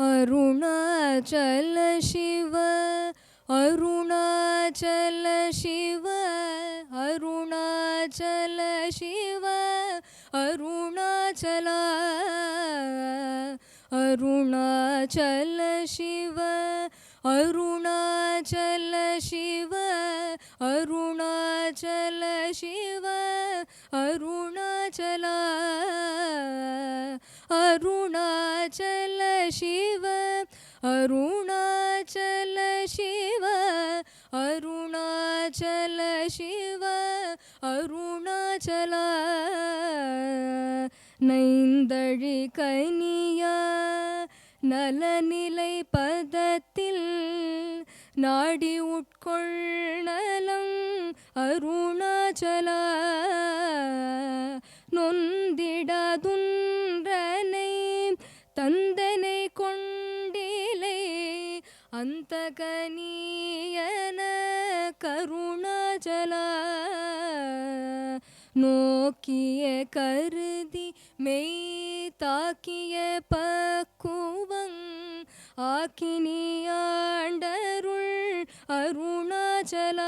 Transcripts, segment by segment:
அருணாச்சல சிவ அருணாச்சல சிவ அருணாச்சல சிவ அருணாச்சல அருணாச்சல சிவ அருணாச்சல சிவ அருணாச்சல சிவ அருணாச்சல அருணாச்சல சிவ அருணாச்சல சிவ அருணாச்சல சிவ அருணாச்சல நைந்தழி கனியா நலநிலை பதத்தில் நாடி உட்கொள்ளலம் அருணாச்சல நொந்திடதுன்றனை தந்தனை கொண்டிலை அந்த கனியன கருணாச்சல நோக்கிய கருதி மெய் தாக்கிய பக்குவங் ஆக்கினியாண்டருள் அருணாச்சல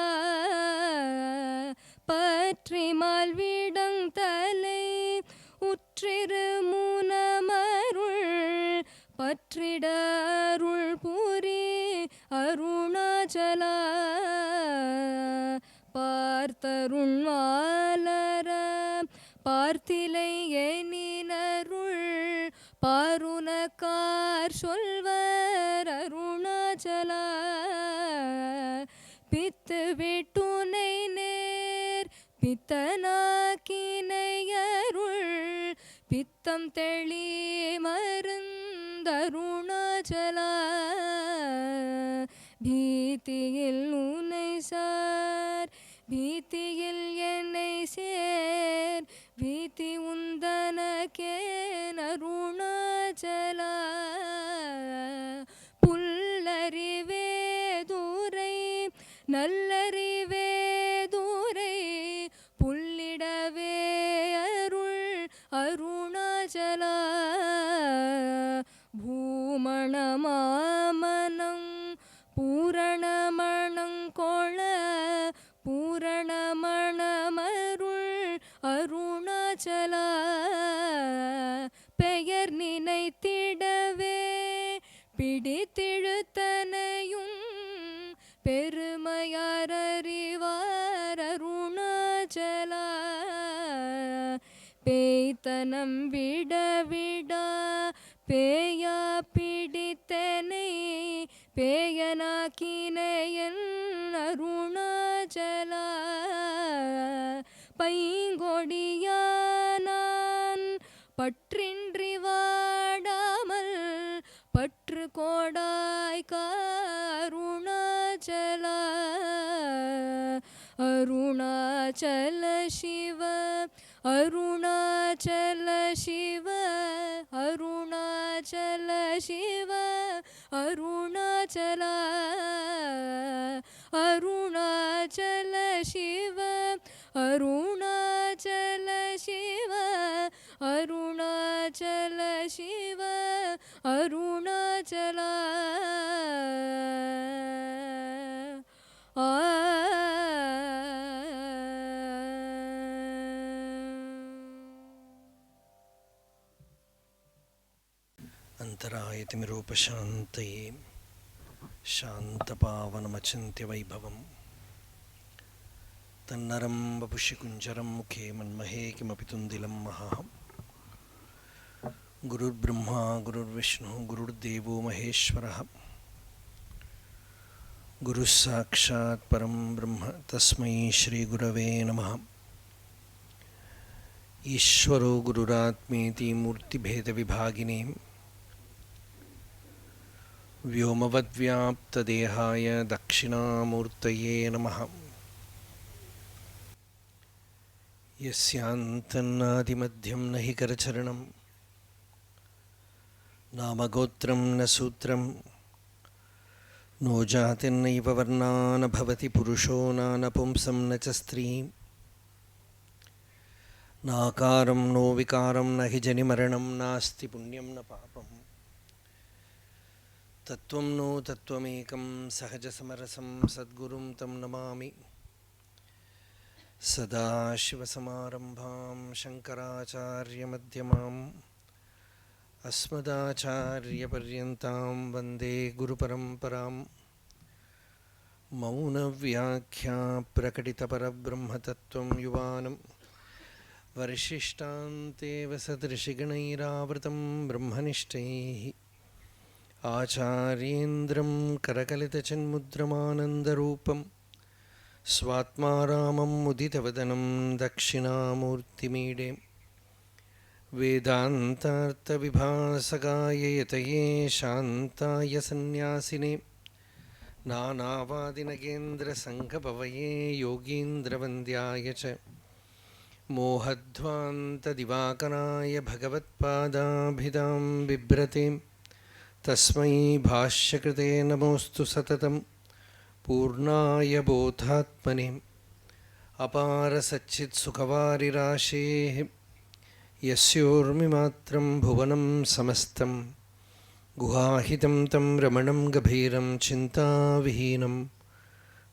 பற்றி மால்விடங் தலை உற்றிரு முனமருள் பற்றிடருள் புரி அருணாச்சல பார்த்தருண் மாலர பார்த்திலை எனினருள் பாருனக்கார் சொல்வர் அருணாச்சல பித்து விட்டுனை நேர் பித்தனாக்கினையருள் பித்தம் தெளி மருந்தருணாச்சல பீதியில் உனை சார் பீதியில் என்னை சேர் பீதி உந்தனக்கேன் அருணாச்சல புல்லறிவே தூரை நல்லறிவே தூரை புல்லிடவே அருள் அருணாச்சல பூமணமாமனம் பூரணமணங்கொள பூரணமணமருள் அருணாச்சல பெயர் நினைத்திடவே பிடித்திழுத்தனையும் பெருமையாரறிவார் அருணாச்சல பேய்த்தனம் விடவிடா பேயா பிடித்தனை பேயனாக்கினையன் அருணாச்சல பைங்கொடியானான் பற்றின்றி வாடாமல் பற்று கோடாய் அருணாச்சல அருணாச்சல சிவ அருணாச்சல சிவ அருணாச்சல சிவ அருணாச்சல அருணாச்சல சிவ அருணாச்சல சிவ அருணாச்சல சிவ அருணாச்சல अंतरायतिमिरोपशान्तये शान्तपावनमचिन्त्य वैभवं तन्नरं वपुषि कुञ्जरं मुखे मन्महे किमपि तुन्दिलं महाहं गुरुर्ब्रह्मा गुरुर्विष्णुः गुरुर्देवो महेश्वरः गुरुः साक्षात् परं ब्रह्म तस्मै श्रीगुरवे नमः। ईश्वरो गुरुरात्मेति मूर्तिभेदविभागिने व्योमवद्व्याप्तदेहाय दक्षिणामूर्तये नमः। यस्यान्तन्नादिमध्यं न हि करचरणं नामगोत्रं न सूत्रं नो जातिर्नैव वर्णा न भवति पुरुषो नानपुंसं न च स्त्रीं नाकारं नो विकारं न हि जनिमरणं नास्ति पुण्यं न पापम् तत्त्वं नो तत्त्वमेकं सहजसमरसं सद्गुरुं तं नमामि। सदाशिवसमारम्भां शङ्कराचार्यमध्यमाम् अस्मदाचार्यपर्यन्तां वन्दे गुरुपरम्पराम्। मौनव्याख्या प्रकटितपरब्रह्मतत्त्वं युवानं वरिशिष्टान्तेव सदृशिगणैरावृतं ब्रह्मनिष्ठैः आचार्येन्द्रं करकलितचिन्मुद्रमानन्दरूपं स्वात्मा रामं मुदितवदनं दक्षिणामूर्तिमीडे वेदान्तार्थविभासकाय यतये शान्ताय सन्न्यासिने नानावादिनगेन्द्रसङ्घपवये योगीन्द्रवन्द्याय च मोहध्वान्तदिवाकराय भगवत्पादाभिधां बिभ्रते तस्मै भाष्यकृते नमोऽस्तु सततं पूर्णाय बोधात्मने अपारसच्चित्सुखवारिराशेः यस्योर्मिमात्रं भुवनं समस्तं गुहाहितं तं रमणं गभीरं चिन्ताविहीनं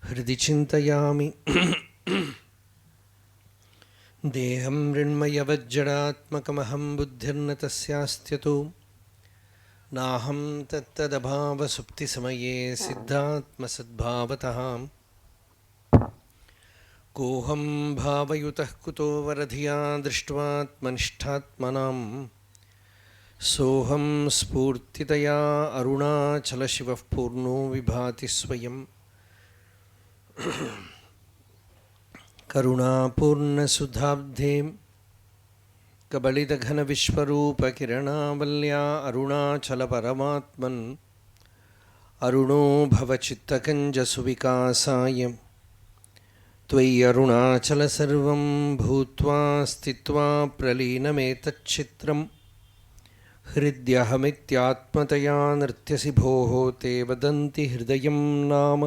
हृदि चिन्तयामि। देहं मृण्मयवज्जडात्मकमहं बुद्धिर्न तस्यास्त्यतो नाहं तत्तदभावसुप्तिसमये सिद्धात्मसद्भावतः कोऽहं भावयुतः कुतो वरधिया दृष्ट्वात्मनिष्ठात्मनाम् सोऽहं स्फूर्तितया अरुणाचलशिवः पूर्णो विभाति स्वयं करुणापूर्णसुधाब्धे कबलितघनविश्वरूपकिरणावल्या अरुणाचलपरमात्मन् अरुणो भवचित्तकञ्जसुविकासाय त्वयि अरुणाचल सर्वं भूत्वा स्थित्वा प्रलीनमेतच्चित्रं हृद्यहमित्यात्मतया नृत्यसि भोः ते वदन्ति हृदयं नाम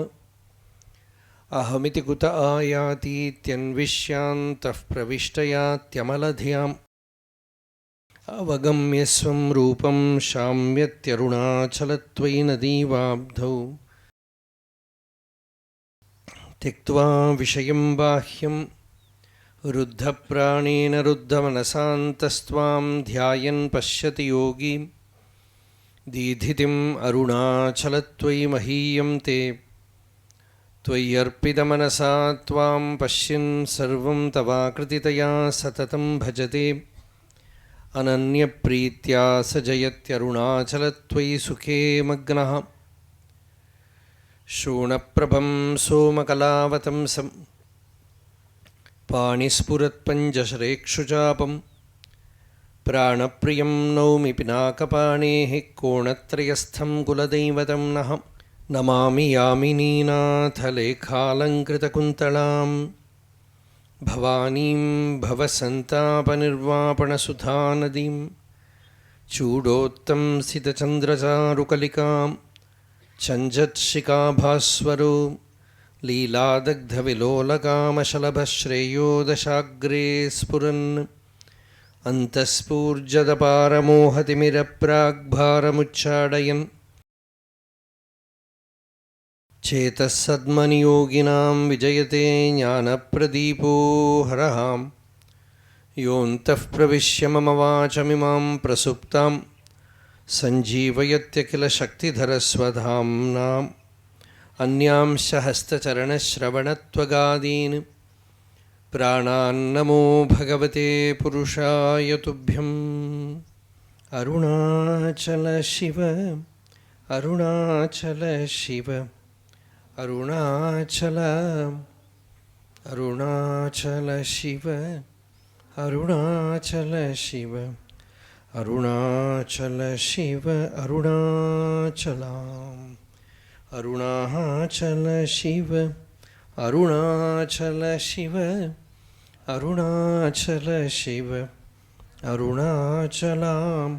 अहमिति कुत आयातीत्यन्विष्यान्तः प्रविष्टयात्यमलधियाम् अवगम्य स्वं रूपं शाम्यत्यरुणाचलत्वयि नदीवाब्धौ त्यक्त्वा विषयं बाह्यं रुद्धप्राणेन रुद्धमनसान्तस्त्वां ध्यायन् पश्यति योगी दीधितिम् अरुणाचलत्वयि महीयं ते त्वय्यर्पितमनसा त्वां पश्यन् सर्वं तवाकृतितया सततं भजते अनन्यप्रीत्या स जयत्यरुणाचलत्वयि सुखे मग्नः शोणप्रभं सोमकलावतंसं पाणिस्फुरत्पञ्जशरेक्षुचापं प्राणप्रियं नौमि पिनाकपाणेः कोणत्रयस्थं कुलदैवतं नः नमामि यामिनीनाथलेखालङ्कृतकुन्तलां भवानीं भवसन्तापनिर्वापणसुधानदीं चूडोत्तंसितचन्द्रचारुकलिकां चञ्जत्शिखाभास्वरो लीलादग्धविलोलकामशलभश्रेयो दशाग्रे स्फुरन् अन्तःस्फूर्जदपारमोहतिमिरप्राग्भारमुच्चाडयन् चेतः सद्मनियोगिनां विजयते ज्ञानप्रदीपो हरहां योऽन्तः प्रविश्य मम वाचमिमां प्रसुप्तां सञ्जीवयत्यखिलशक्तिधरस्वधाम्नाम् अन्यांश हस्तचरणश्रवणत्वगादीन् प्राणान्नमो भगवते पुरुषाय तुभ्यम्। अरुणाचल शिव अरुणाचल शिव अरुणाचल अरुणाचल शिव अरुणाचल शिव अरुणाचल शिव अरुणाचलाम् अरुणाचल शिव अरुणाचल शिव अरुणाचल शिव अरुणाचलाम्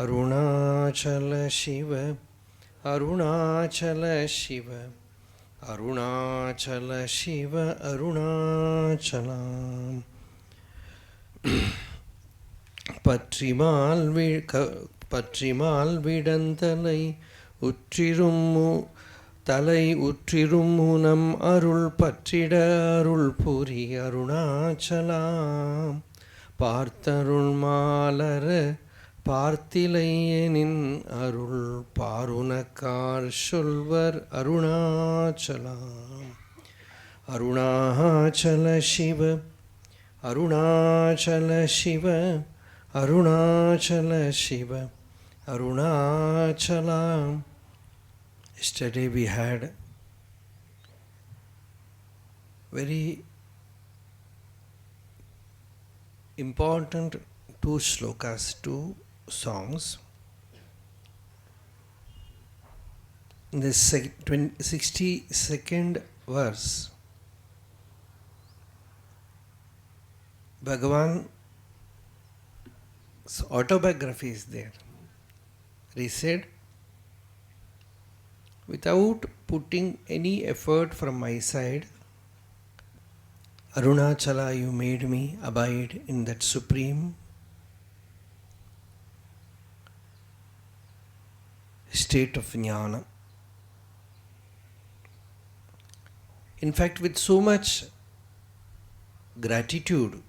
अरुणाचल शिव अरुणाचल शिव अरुणाचल शिव अरुणाचलाम् பற்றிமால் விடந்தலை உற்றிரும்மு தலை உற்றிரும்முனம் அருள் பற்றிட அருள் புரி அருணாச்சலாம் பார்த்தருள் மாலர பார்த்திலையெனின் அருள் பாருனக்கார் சொல்வர் அருணாச்சலாம். அருணாச்சல சிவ அருணாச்சல சிவ அருணாச்சல சிவ Arunachalam. Yesterday we had very important two slokas, two songs. In the 62nd verse, Bhagavan's autobiography is there. He said, without putting any effort from my side, Arunachala, you made me abide in that supreme state of jnana. In fact, with so much gratitude,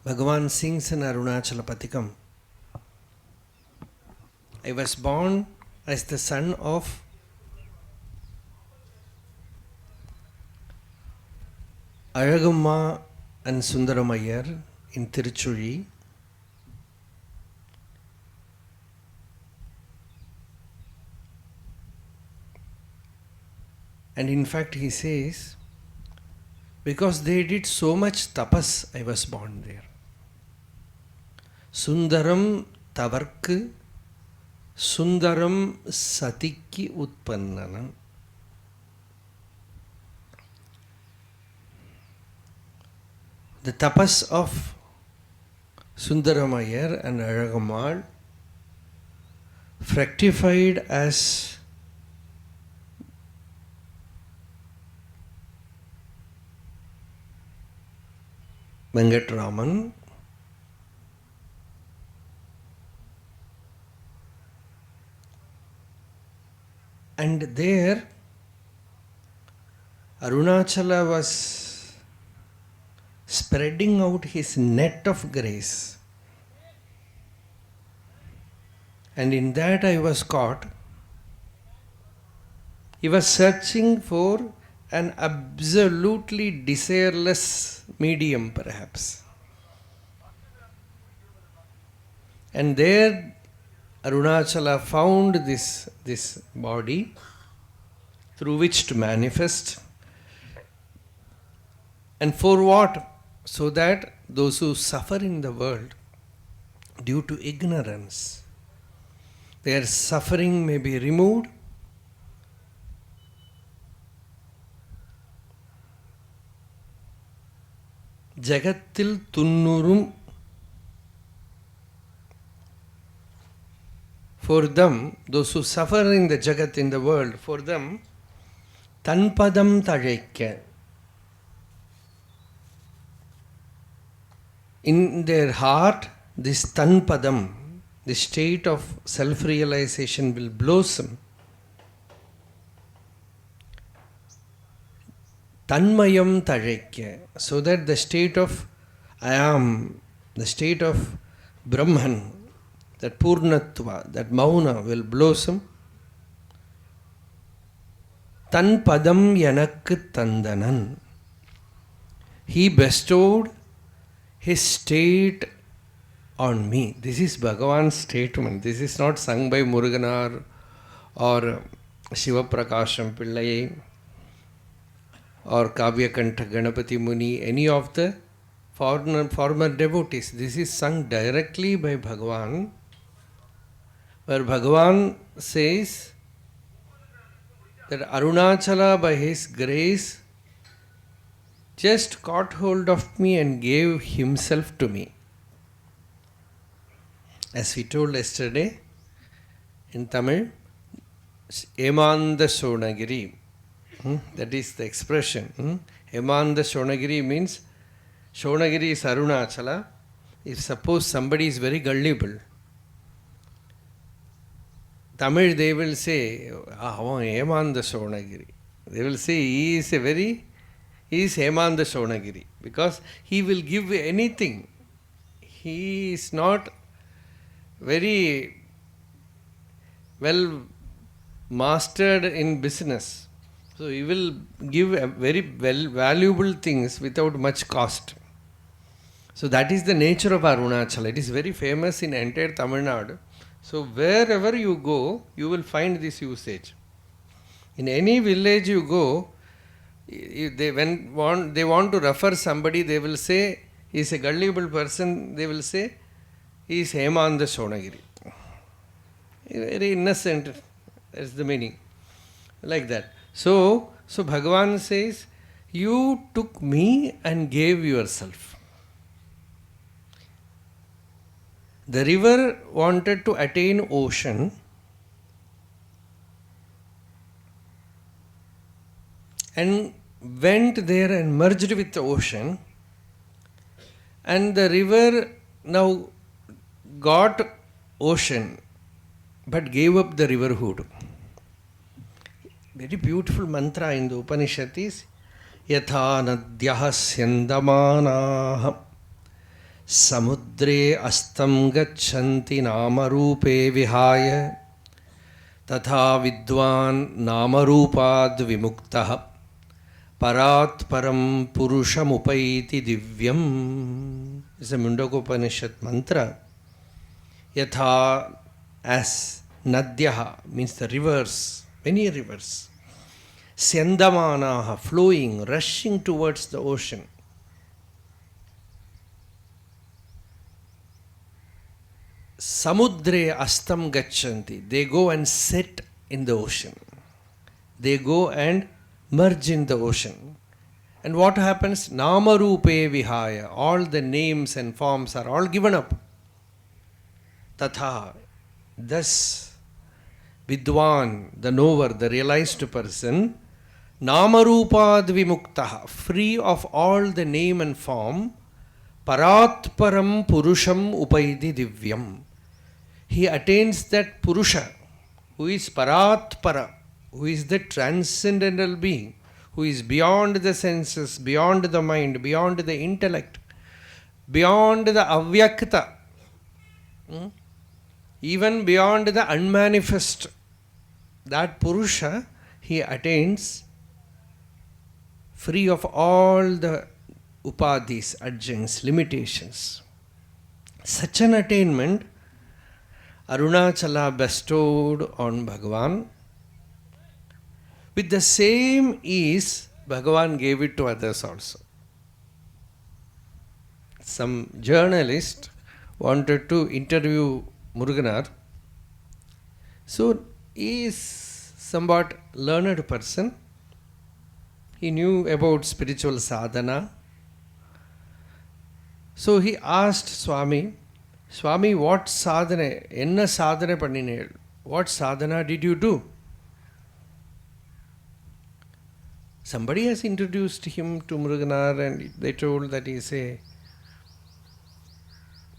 Bhagavan sings in Arunachala Patikam, I was born as the son of Azhagamma and Sundaramayar in Tiruchuri. And in fact he says, because they did so much tapas, I was born there. Sundaram tavarku Sundaram Satikki Utpannanam. The tapas of Sundaramayar and Azhagammal fructified as Venkatraman, and there Arunachala was spreading out his net of grace, and in that I was caught. He was searching for an absolutely desireless medium, perhaps, and there Arunachala found this body through which to manifest. And for what? So that those who suffer in the world due to ignorance, their suffering may be removed. Jagattil tunnurum. For them, those who suffer in the Jagat, in the world, for them, tanpadam tazhaikya. In their heart, this tanpadam, the state of self-realization will blossom. Tanmayam tazhaikya. So that the state of I am, the state of Brahman, that Purnatva, that Mauna will blossom. Tan padam yanakku tandanan. He bestowed his state on me. This is Bhagavan's statement. This is not sung by Muruganar or Shiva Prakasham Pillai or Kavya Kantha Ganapati Muni, any of the former devotees. This is sung directly by Bhagavan, where Bhagavan says that Arunachala, by his grace, just caught hold of me and gave himself to me. As we told yesterday in Tamil, Emanda Shonagiri. That is the expression. Emanda Shonagiri means Shonagiri is Arunachala. If suppose somebody is very gullible, Tamil they will say, avan Hemanda Shonagiri. They will say he is Hemanda Shonagiri because he will give anything. He is not very well mastered in business. So he will give very valuable things without much cost. So that is the nature of Arunachala. It is very famous in entire Tamil Nadu. So wherever you go, you will find this usage. In any village you go, they want to refer somebody, they will say, he is a gullible person, they will say, he is Hemanda Shonagiri. Very innocent, that's the meaning. Like that. So Bhagavan says, you took me and gave yourself. The river wanted to attain ocean, and went there and merged with the ocean, and the river now got ocean but gave up the riverhood. Very beautiful mantra in the Upanishad is Yatha nadyah syandamanah samudre astam gacchanti namarupe vihaya tatha vidwan namarupad vimuktah parat param purusham upaiti divyam. It's a Mundaka Upanishad mantra. Yatha, as Nadyaha means the rivers, many rivers. Syandamanaha, flowing, rushing towards the ocean. Samudre astam gacchanti, they go and set in the ocean. They go and merge in the ocean. And what happens? Namarupe vihaya, all the names and forms are all given up. Tatha, thus Vidwan, the knower, the realized person, Namarupad vimuktaha, free of all the name and form, Paratparam Purusham upaidi divyam. He attains that Purusha, who is Paratpara, who is the transcendental being, who is beyond the senses, beyond the mind, beyond the intellect, beyond the avyakta, even beyond the unmanifest. That Purusha he attains free of all the upadhis, adjuncts, limitations. Such an attainment Arunachala bestowed on Bhagavan. With the same ease, Bhagavan gave it to others also. Some journalist wanted to interview Muruganar. So he is somewhat learned person. He knew about spiritual sadhana. So he asked Swami, Swami, what sadhana, enna sadhana pannine? What sadhana did you do? Somebody has introduced him to Muruganar and they told that he is a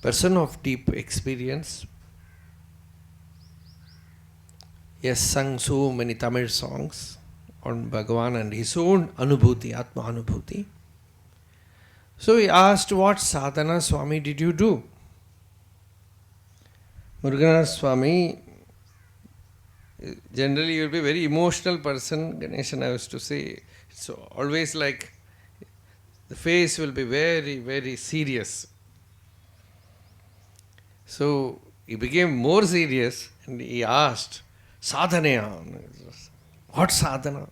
person of deep experience. He has sung so many Tamil songs on Bhagavan and his own Anubhuti, Atma Anubhuti. So he asked, what sadhana, Swami, did you do? Muruganar Swami, generally you will be a very emotional person, Ganeshan I used to say. So always like the face will be very, very serious. So he became more serious and he asked, sadhana, what sadhana?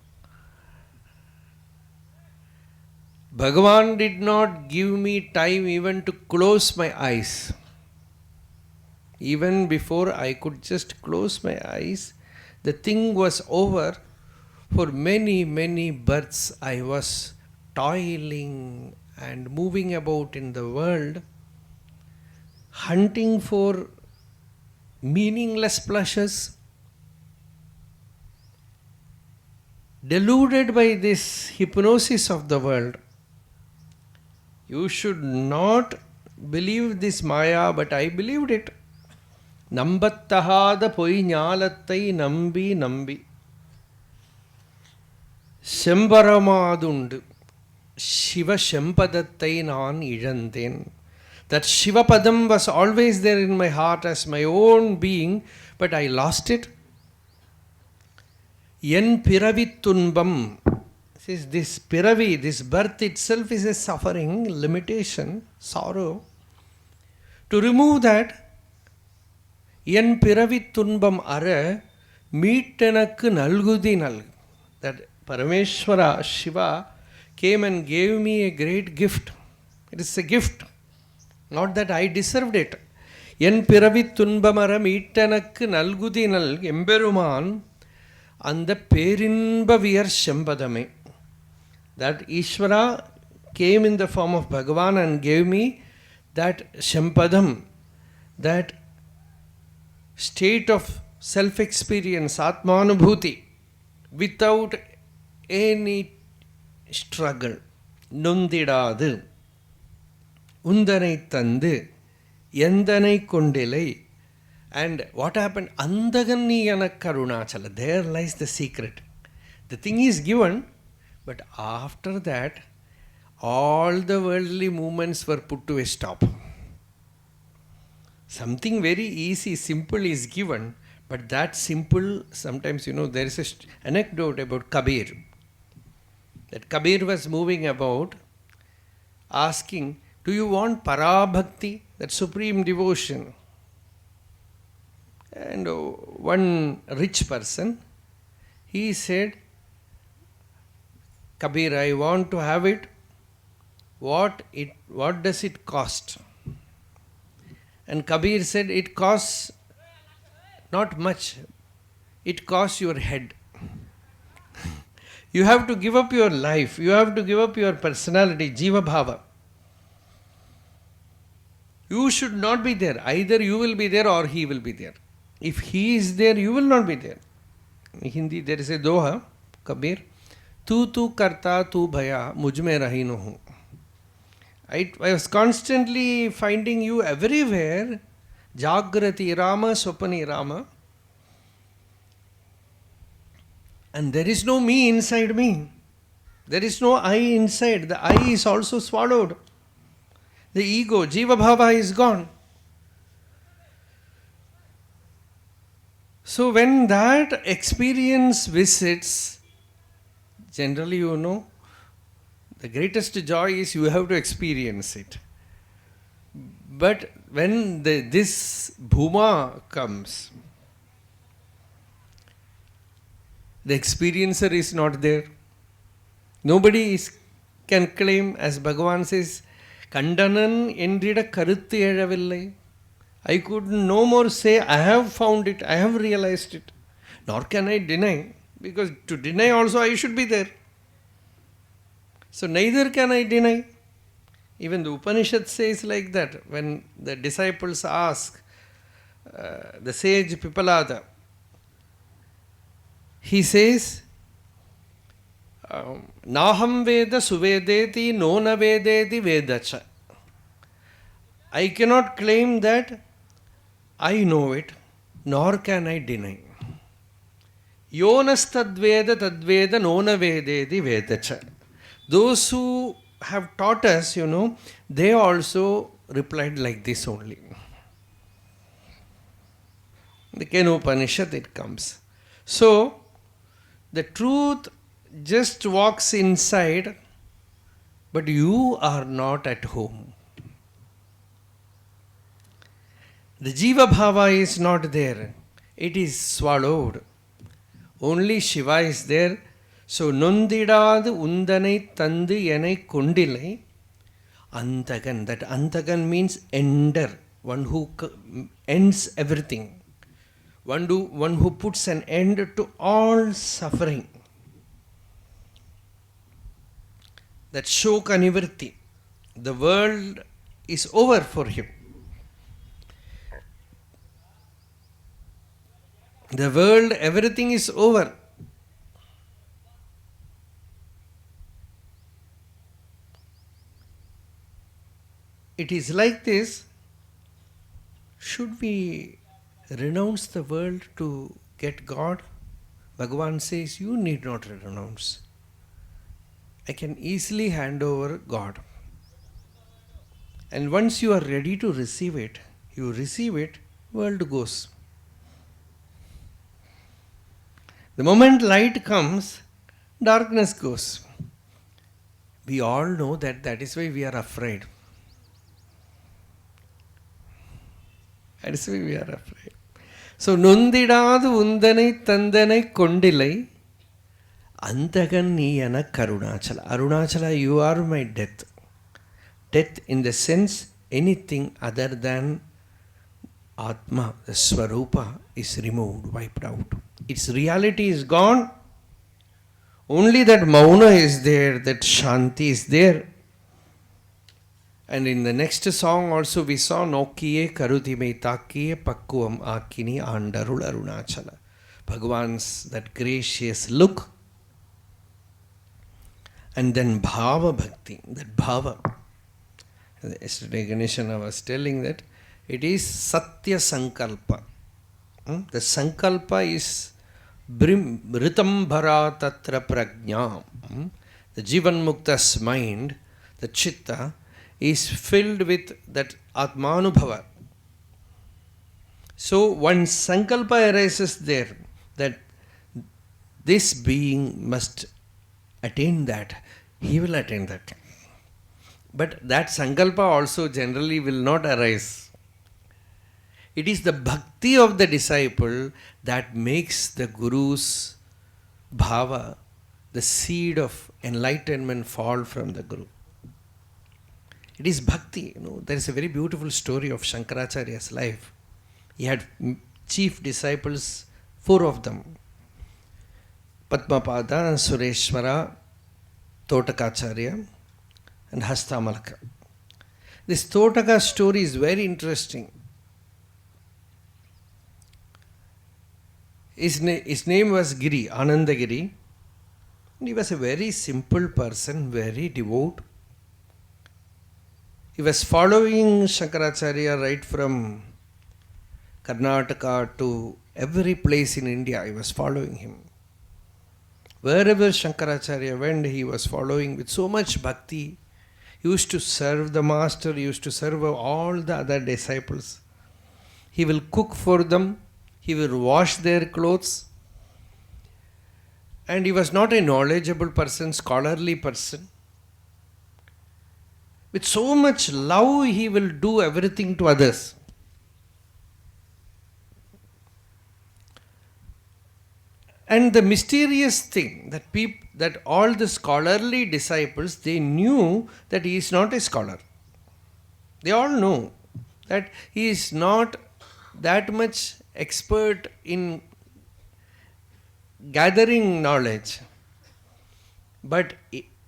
Bhagavan did not give me time even to close my eyes. Even before I could just close my eyes, the thing was over. For many, many births I was toiling and moving about in the world, hunting for meaningless pleasures, deluded by this hypnosis of the world. You should not believe this Maya, but I believed it. நம்பத்தகாத பொய் ஞாலத்தை நம்பி நம்பி செம்பரமாதுண்டு சிவ செம்பதத்தை நான் இழந்தேன். That Shivapadam was always there in my heart as my own being, but I lost it. Yen piravit tunbam. This piravi, this birth itself is a suffering, limitation, sorrow. To remove that, yen piravit tunbam ara meetanakku nalgudi nal. That Parameshwara, Shiva, came and gave me a great gift. It is a gift. Not that I deserved it. என் பிறவி துன்பமரம் ஈட்டனக்கு நல்குதினல் எம்பெருமான் அந்த பேரின்பவியர் செம்பதமே. That Ishvara came in the form of Bhagavan and gave me that Shampadam, that state of self-experience, Atmanubhuti, without any struggle. நொந்திடாது உந்தனை தந்து எந்தனை கொண்டிலை. And what happened? Andagan நீ எனக்கு Arunachala. There lies the secret. The thing is given, but after that, all the worldly movements were put to a stop. Something very easy, simple is given, but that simple, sometimes there is an anecdote about Kabir. That Kabir was moving about asking, do you want parabhakti, that supreme devotion? And one rich person, he said, Kabir, I want to have it. What does it cost? And Kabir said, it costs not much. It costs your head. You have to give up your life. You have to give up your personality, Jiva Bhava. You should not be there. Either you will be there or he will be there. If he is there, you will not be there. In Hindi, there is a doha, Kabir. Tu karta tu bhaya, mujhme rahi no hu. I was constantly finding you everywhere. Jagrati Rama, Sopani Rama. And there is no me inside me. There is no I inside. The I is also swallowed. The ego, Jiva Bhava, is gone. So when that experience visits, generally the greatest joy is you have to experience it. But when this Bhuma comes, the experiencer is not there. Nobody can claim, as Bhagavan says, Kandanan endrida karuthu ezhavillai. I could no more say, I have found it, I have realized it. Nor can I deny, because to deny also I should be there. So neither can I deny. Even the Upanishad says like that. When the disciples ask the sage Pipalada, he says, Naham Veda Suvedeti Nona Vedeti Vedacha. I cannot claim that I know it, nor can I deny. Yonas Tadveda Tadveda Nona Vedeti Vedacha. Those who have taught us, they also replied like this only. The Kenopanishad, it comes. So, the truth just walks inside, but you are not at home. The Jiva Bhava is not there. It is swallowed. Only Shiva is there. So, Nondidadu undanai tandu enai kondilai. Antagan. That Antagan means ender. One who ends everything. One who puts an end to all suffering. That shoka nivritti. The world is over for him. The world, everything is over. It is like this. Should we renounce the world to get God? Bhagavan says, you need not renounce. I can easily hand over God. And once you are ready to receive it, you receive it, world goes. The moment light comes, darkness goes. We all know that. That is why we are afraid. That is why we are afraid. So, nundidadu undanai tandanai kondilai antagan niyana karunachala. Arunachala, you are my death. Death in the sense, anything other than Atma, the Swarupa, is removed, wiped out. Its reality is gone. Only that Mauna is there, that Shanti is there. And in the next song also we saw Nokiye Karudime Takiye Pakkuvam Akini Andarul Arunachala. Bhagavan's that gracious look. And then Bhava Bhakti, that Bhava. Yesterday Ganeshana was telling that it is Satya Sankalpa. The Sankalpa is Ritambhara Tatra Prajna. The Jivan Mukta's mind, the Chitta, is filled with that Atmanubhava. So one Sankalpa arises there that this being must attain that. He will attain that. But that Sankalpa also generally will not arise. It is the bhakti of the disciple that makes the Guru's bhava, the seed of enlightenment, fall from the Guru. It is bhakti. There is a very beautiful story of Shankaracharya's life. He had chief disciples, 4 of them. Padmapada, Sureshwara, Totakacharya, and Hastamalaka. This Totaka story is very interesting. His name was Giri, Anandagiri. And he was a very simple person, very devout. He was following Shankaracharya right from Karnataka to every place in India. He was following him. Wherever Shankaracharya went, he was following with so much bhakti. He used to serve the master, he used to serve all the other disciples. He will cook for them, he will wash their clothes. And he was not a knowledgeable person, scholarly person. With so much love, he will do everything to others. And the mysterious thing that all the scholarly disciples, they knew that he is not a scholar. They all know that he is not that much expert in gathering knowledge. But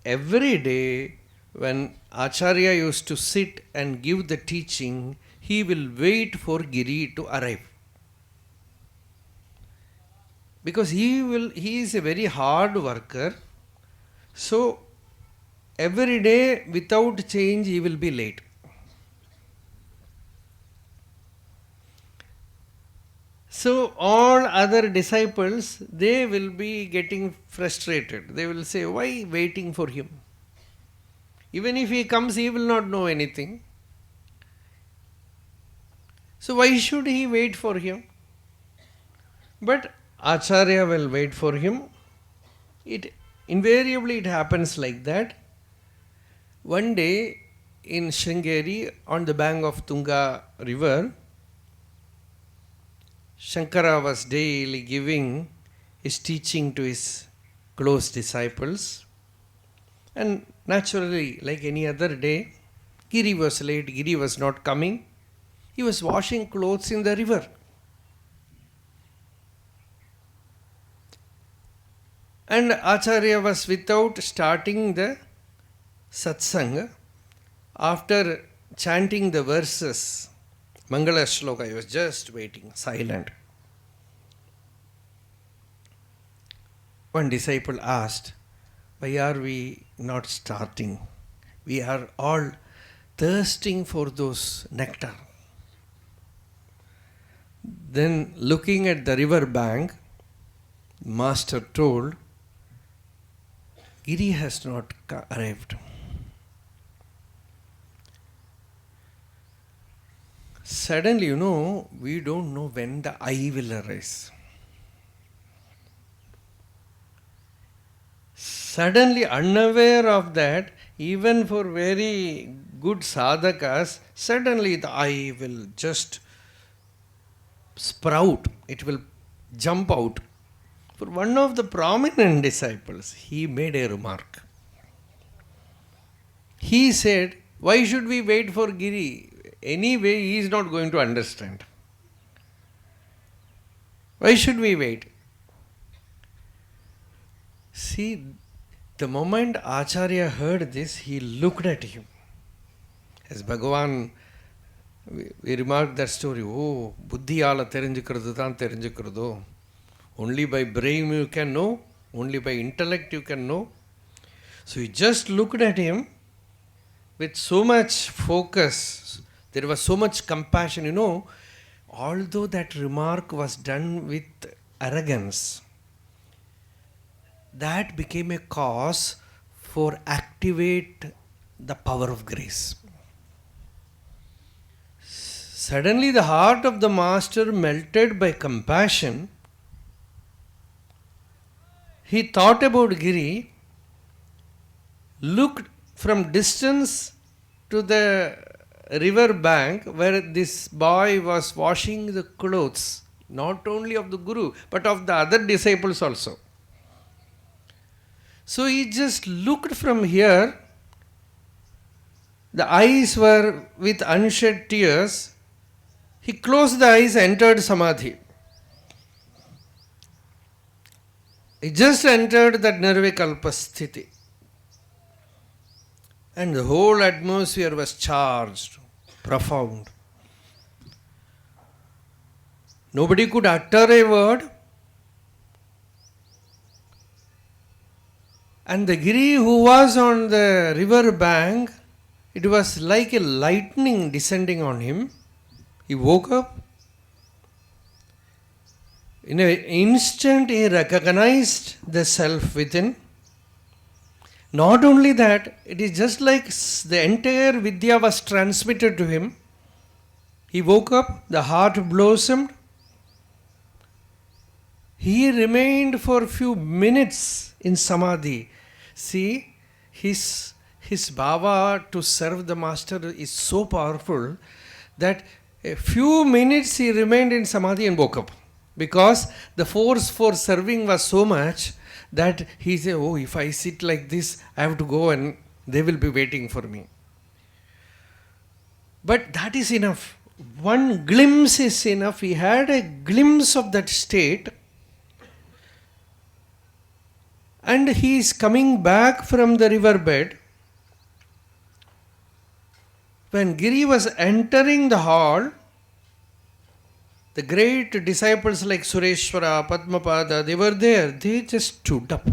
every day when Acharya used to sit and give the teaching, he will wait for Giri to arrive. Because he is a very hard worker. So every day without change he will be late. So all other disciples, they will be getting frustrated. They will say, why waiting for him? Even if he comes, he will not know anything. So why should he wait for him? But Acharya will wait for him. Invariably it happens like that. One day in Sringeri, on the bank of Tunga river, Shankara was daily giving his teaching to his close disciples. And naturally, like any other day, Giri was late, Giri was not coming. He was washing clothes in the river. And Acharya was without starting the Satsang. After chanting the verses, Mangala Shloka, he was just waiting, silent. One disciple asked, why are we not starting? We are all thirsting for those nectar. Then looking at the river bank, Master told, Giri has not arrived. Suddenly, we don't know when the I will arise. Suddenly, unaware of that, even for very good sadhakas, suddenly the I will just sprout, it will jump out. For one of the prominent disciples, he made a remark. He said, why should we wait for Giri? Anyway, he is not going to understand. Why should we wait? See, the moment Acharya heard this, he looked at him. As Bhagavan, we remarked that story, oh, buddhiyala therinjikiradu thaan therinjikirado. Only by brain you can know, only by intellect you can know. So he just looked at him with so much focus, there was so much compassion. Although that remark was done with arrogance, that became a cause for activate the power of grace. Suddenly the heart of the master melted by compassion. He thought about Giri, looked from distance to the river bank where this boy was washing the clothes, not only of the Guru, but of the other disciples also. So he just looked from here. The eyes were with unshed tears. He closed the eyes, entered Samadhi. He just entered that Nirvikalpa Sthiti. And the whole atmosphere was charged, profound. Nobody could utter a word. And the Giri who was on the river bank, it was like a lightning descending on him. He woke up. In an instant, he recognized the self within. Not only that, it is just like the entire Vidya was transmitted to him. He woke up, the heart blossomed. He remained for a few minutes in Samadhi. See, his bhava to serve the master is so powerful that a few minutes he remained in Samadhi and woke up. Because the force for serving was so much that he said, oh, if I sit like this, I have to go and they will be waiting for me. But that is enough. One glimpse is enough. He had a glimpse of that state. And he is coming back from the riverbed. When Giri was entering the hall, the great disciples like Sureshwara, Padmapada, they were there. They just stood up.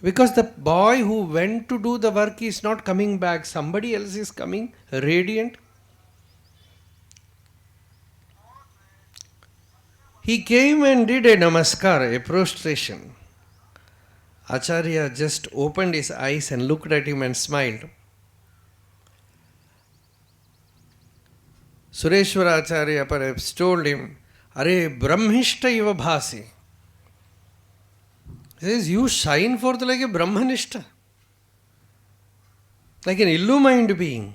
Because the boy who went to do the work is not coming back. Somebody else is coming, radiant. He came and did a namaskar, a prostration. Acharya just opened his eyes and looked at him and smiled. Sureshwara Acharya perhaps told him, Are Brahmishta iva bhasi. He says, you shine forth like a Brahmanishta, like an illumined being.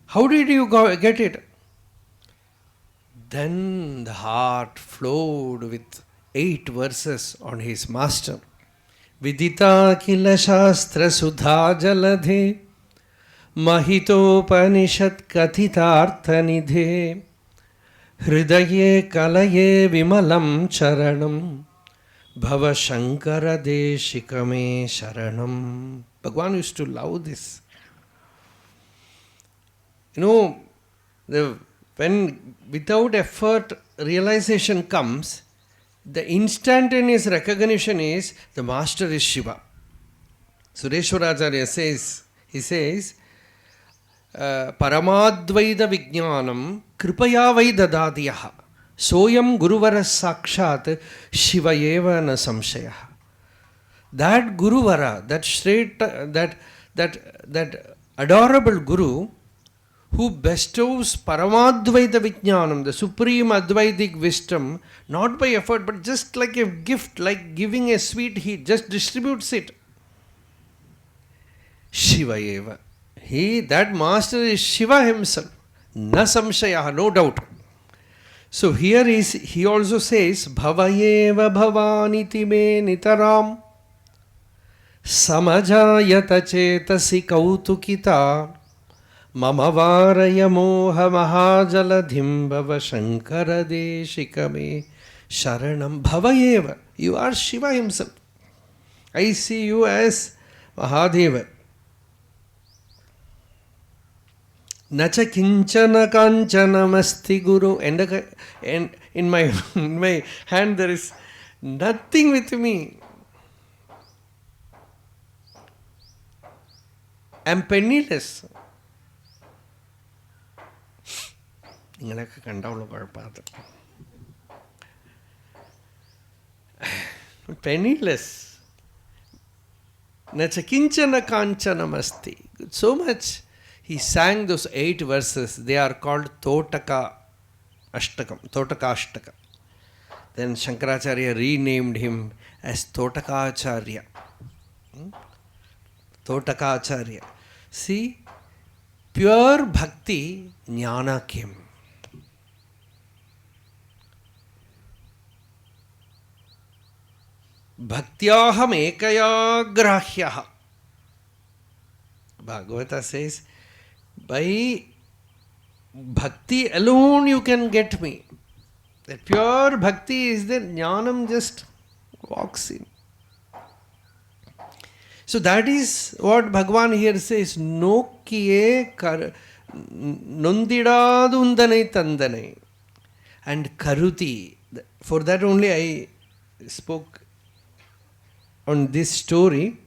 How did you get it? Then the heart flowed with 8 verses on his master. Vidita kila shastra sudha jaladhe mahitopanishat kathitartha nidhe hridaye kalaye vimalam charanam bhava shankara deshikame sharanam. Bhagavan used to love this. When without effort realization comes, the instantaneous recognition is the master is Shiva. Sureshwara Acharya says, he says, Paramadvaida Vijnanam Kripaya Vai Dadadiyaha Soyam Guruvara Sakshat Shivayeva Na Samshaya. That Guruvara, that straight, that adorable Guru who bestows Paramadvaita Vijnanam, the supreme Advaitic wisdom, not by effort but just like a gift, like giving a sweet, he just distributes it. Shivayeva. That master is Shiva himself. Na samshaya, no doubt. So here he also says, Bhavayeva bhavaniti me nitaram samajayata chetasi kautukita mama varaya moha mahajaladhim bhava shankara deshikame sharanam. Bhavayeva. You are Shiva himself. I see you as Mahadeva. Nacha kinchana kanchanamasti guru. And in my hand there is nothing with me. I am penniless. Penniless. Nacha kinchana kanchanamasti. So much. He sang those 8 verses. They are called Totaka Ashtaka. Then Shankaracharya renamed him as Totakacharya. Totakacharya. See, pure bhakti, jnana came. Bhaktyaham ekaya grahyaha. Bhagavata says, by bhakti alone you can get me. That pure bhakti is there, jnanam just walks in. So that is what Bhagavan here says, no kiye nondidadundanai tandanai. And karuti. For that only I spoke on this story,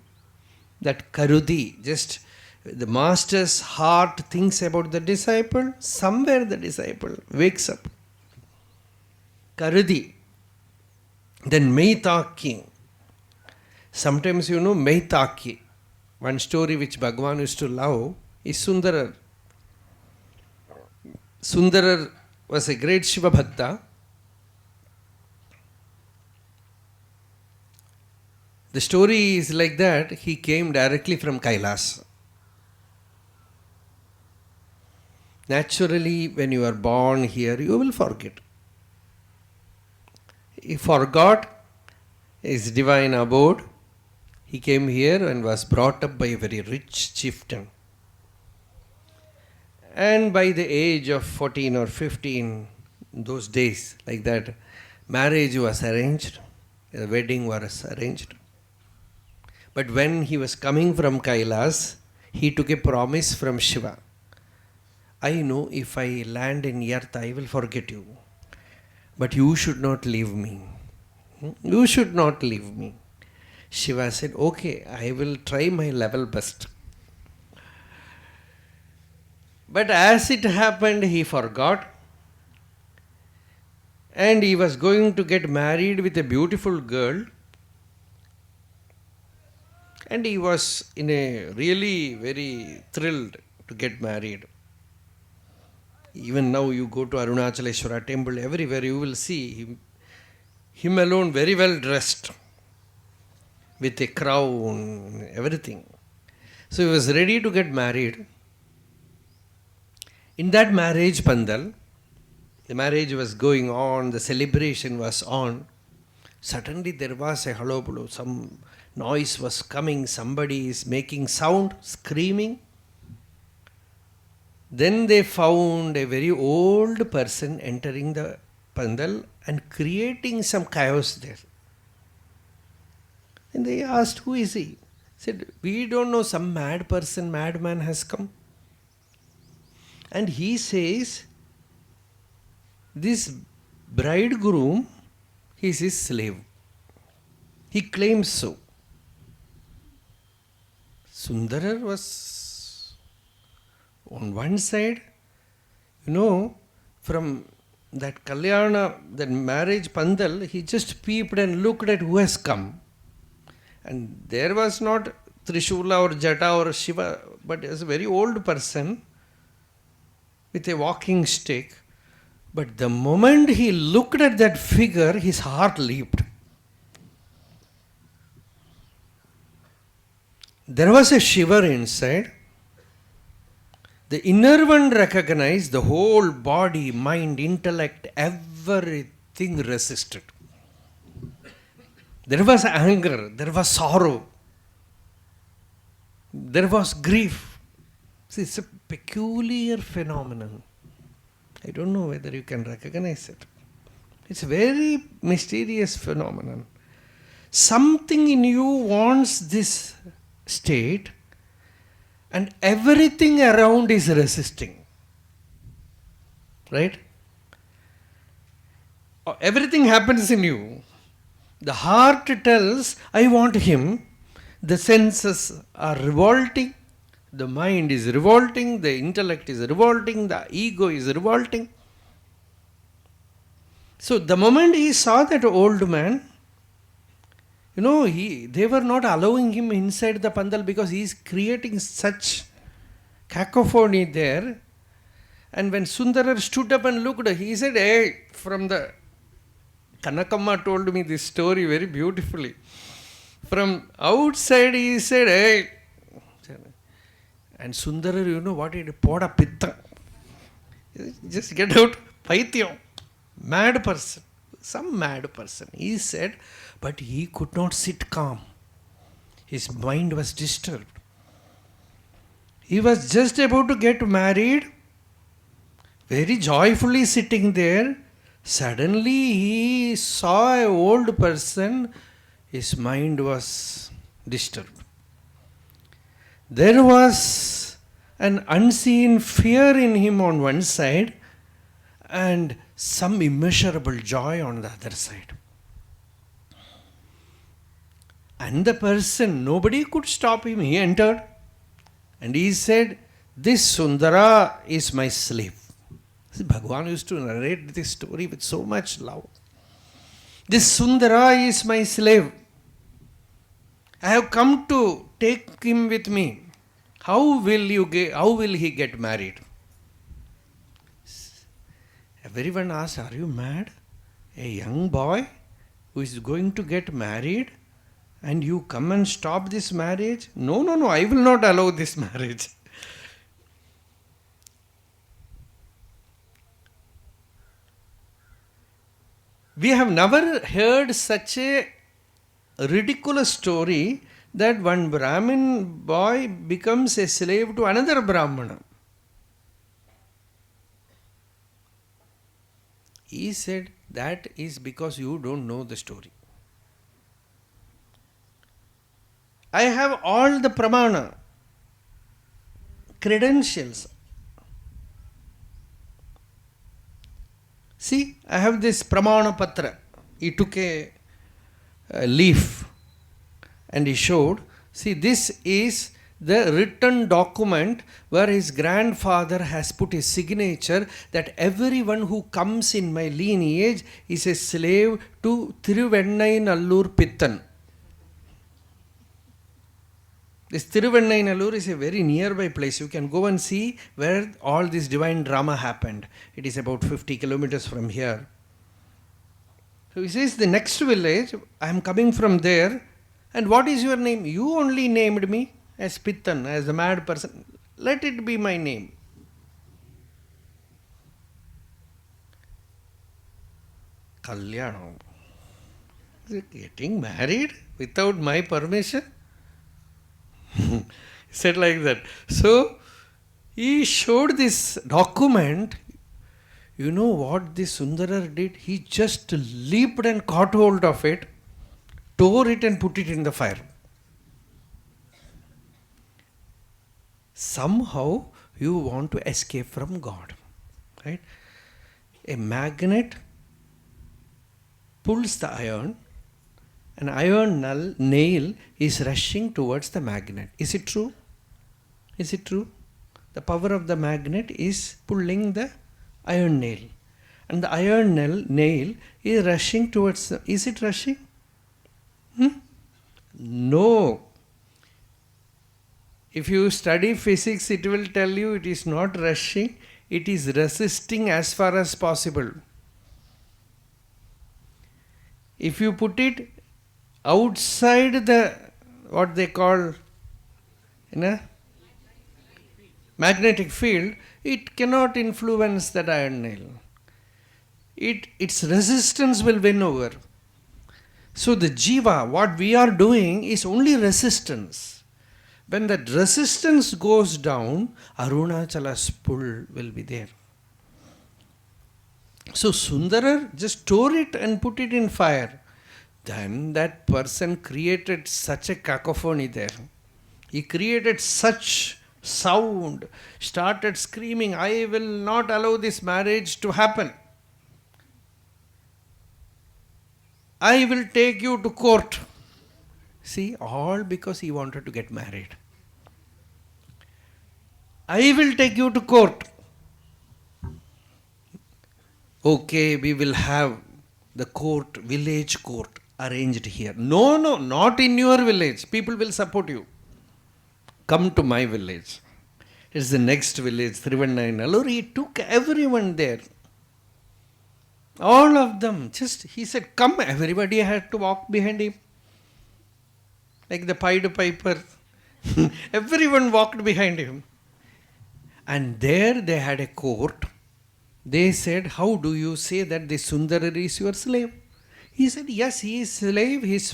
that karuti, just the master's heart thinks about the disciple, somewhere the disciple wakes up. Karudi. Then Meitaki. Sometimes Meitaki. One story which Bhagavan used to love is Sundarar. Sundarar was a great Shiva Bhakta. The story is like that. He came directly from Kailas. Naturally, when you are born here, you will forget. He forgot his divine abode. He came here and was brought up by a very rich chieftain. And by the age of 14 or 15, those days, like that, marriage was arranged, the wedding was arranged. But when he was coming from Kailas, he took a promise from Shiva. I know if I land in earth, I will forget you. But you should not leave me. You should not leave me. Shiva said, okay, I will try my level best. But as it happened, he forgot. And he was going to get married with a beautiful girl. And he was in a really very thrilled to get married. Even now you go to Arunachala temple, everywhere you will see him alone very well dressed with a crown, everything. So he was ready to get married. In that marriage pandal, the marriage was going on, the celebration was on. Suddenly there was a halobulu, some noise was coming, somebody is making sound, screaming. Then they found a very old person entering the pandal and creating some chaos there. And they asked, who is he? Said, we don't know, some madman has come. And he says, this bridegroom, he is his slave. He claims so. Sundarar was On one side, from that Kalyana, that marriage pandal, he just peeped and looked at who has come. And there was not Trishula or Jata or Shiva, but as a very old person with a walking stick. But the moment he looked at that figure, his heart leaped. There was a shiver inside. The inner one recognized, the whole body, mind, intellect, everything resisted. There was anger, there was sorrow, there was grief. See, it's a peculiar phenomenon. I don't know whether you can recognize it. It's a very mysterious phenomenon. Something in you wants this state, and everything around is resisting. Right? Everything happens in you. The heart tells, I want him. The senses are revolting. The mind is revolting. The intellect is revolting. The ego is revolting. So the moment he saw that old man, they were not allowing him inside the pandal because he is creating such cacophony there. And when Sundarar stood up and looked, he said, hey, from the Kanakamma told me this story very beautifully. From outside he said, hey. And Sundarar, you know what he did? Poda pitta. Just get out. Paithyam. Mad person. Some mad person. He said, but he could not sit calm. His mind was disturbed. He was just about to get married, very joyfully sitting there. Suddenly he saw an old person. His mind was disturbed. There was an unseen fear in him on one side and some immeasurable joy on the other side. And the person, nobody could stop him. He entered and he said, this Sundara is my slave. Bhagavan used to narrate this story with so much love. This Sundara is my slave. I have come to take him with me. How will he get married? Everyone asked, are you mad? A young boy who is going to get married and you come and stop this marriage? No, I will not allow this marriage. We have never heard such a ridiculous story that one Brahmin boy becomes a slave to another Brahmana. He said, that is because you don't know the story. I have all the pramana, credentials. See, I have this pramana patra. He took a leaf and he showed, see, this is the written document where his grandfather has put his signature that everyone who comes in my lineage is a slave to Thiruvennainallur Pittan. This Thiruvennainallur is a very nearby place. You can go and see where all this divine drama happened. It is about 50 kilometers from here. So he says, the next village, I am coming from there. And what is your name? You only named me as Pittan, as a mad person. Let it be my name. Kalyanam. Is it getting married without my permission? He said like that. So, he showed this document. You know what this Sundarar did? He just leaped and caught hold of it, tore it and put it in the fire. Somehow you want to escape from God. Right? A magnet pulls the iron, an iron nail is rushing towards the magnet. Is it true? Is it true? The power of the magnet is pulling the iron nail. And the iron nail is rushing towards the... Is it rushing? No. If you study physics, it will tell you it is not rushing, it is resisting as far as possible. If you put it outside the, what they call, magnetic field, it cannot influence that iron nail. Its resistance will win over. So the jiva, what we are doing is only resistance. When that resistance goes down, Arunachala's pull will be there. So Sundarar just tore it and put it in fire. Then that person created such a cacophony there. He created such sound, started screaming, I will not allow this marriage to happen. I will take you to court. See, all because he wanted to get married. I will take you to court. Okay, we will have the court, village court arranged here. No, not in your village. People will support you. Come to my village. It's the next village, Tiruvannayinallur. He took everyone there. All of them. He said, come. Everybody had to walk behind him. Like the Pied Piper. Everyone walked behind him. And there they had a court. They said, how do you say that this Sundarar is your slave? He said, yes, he is slave. His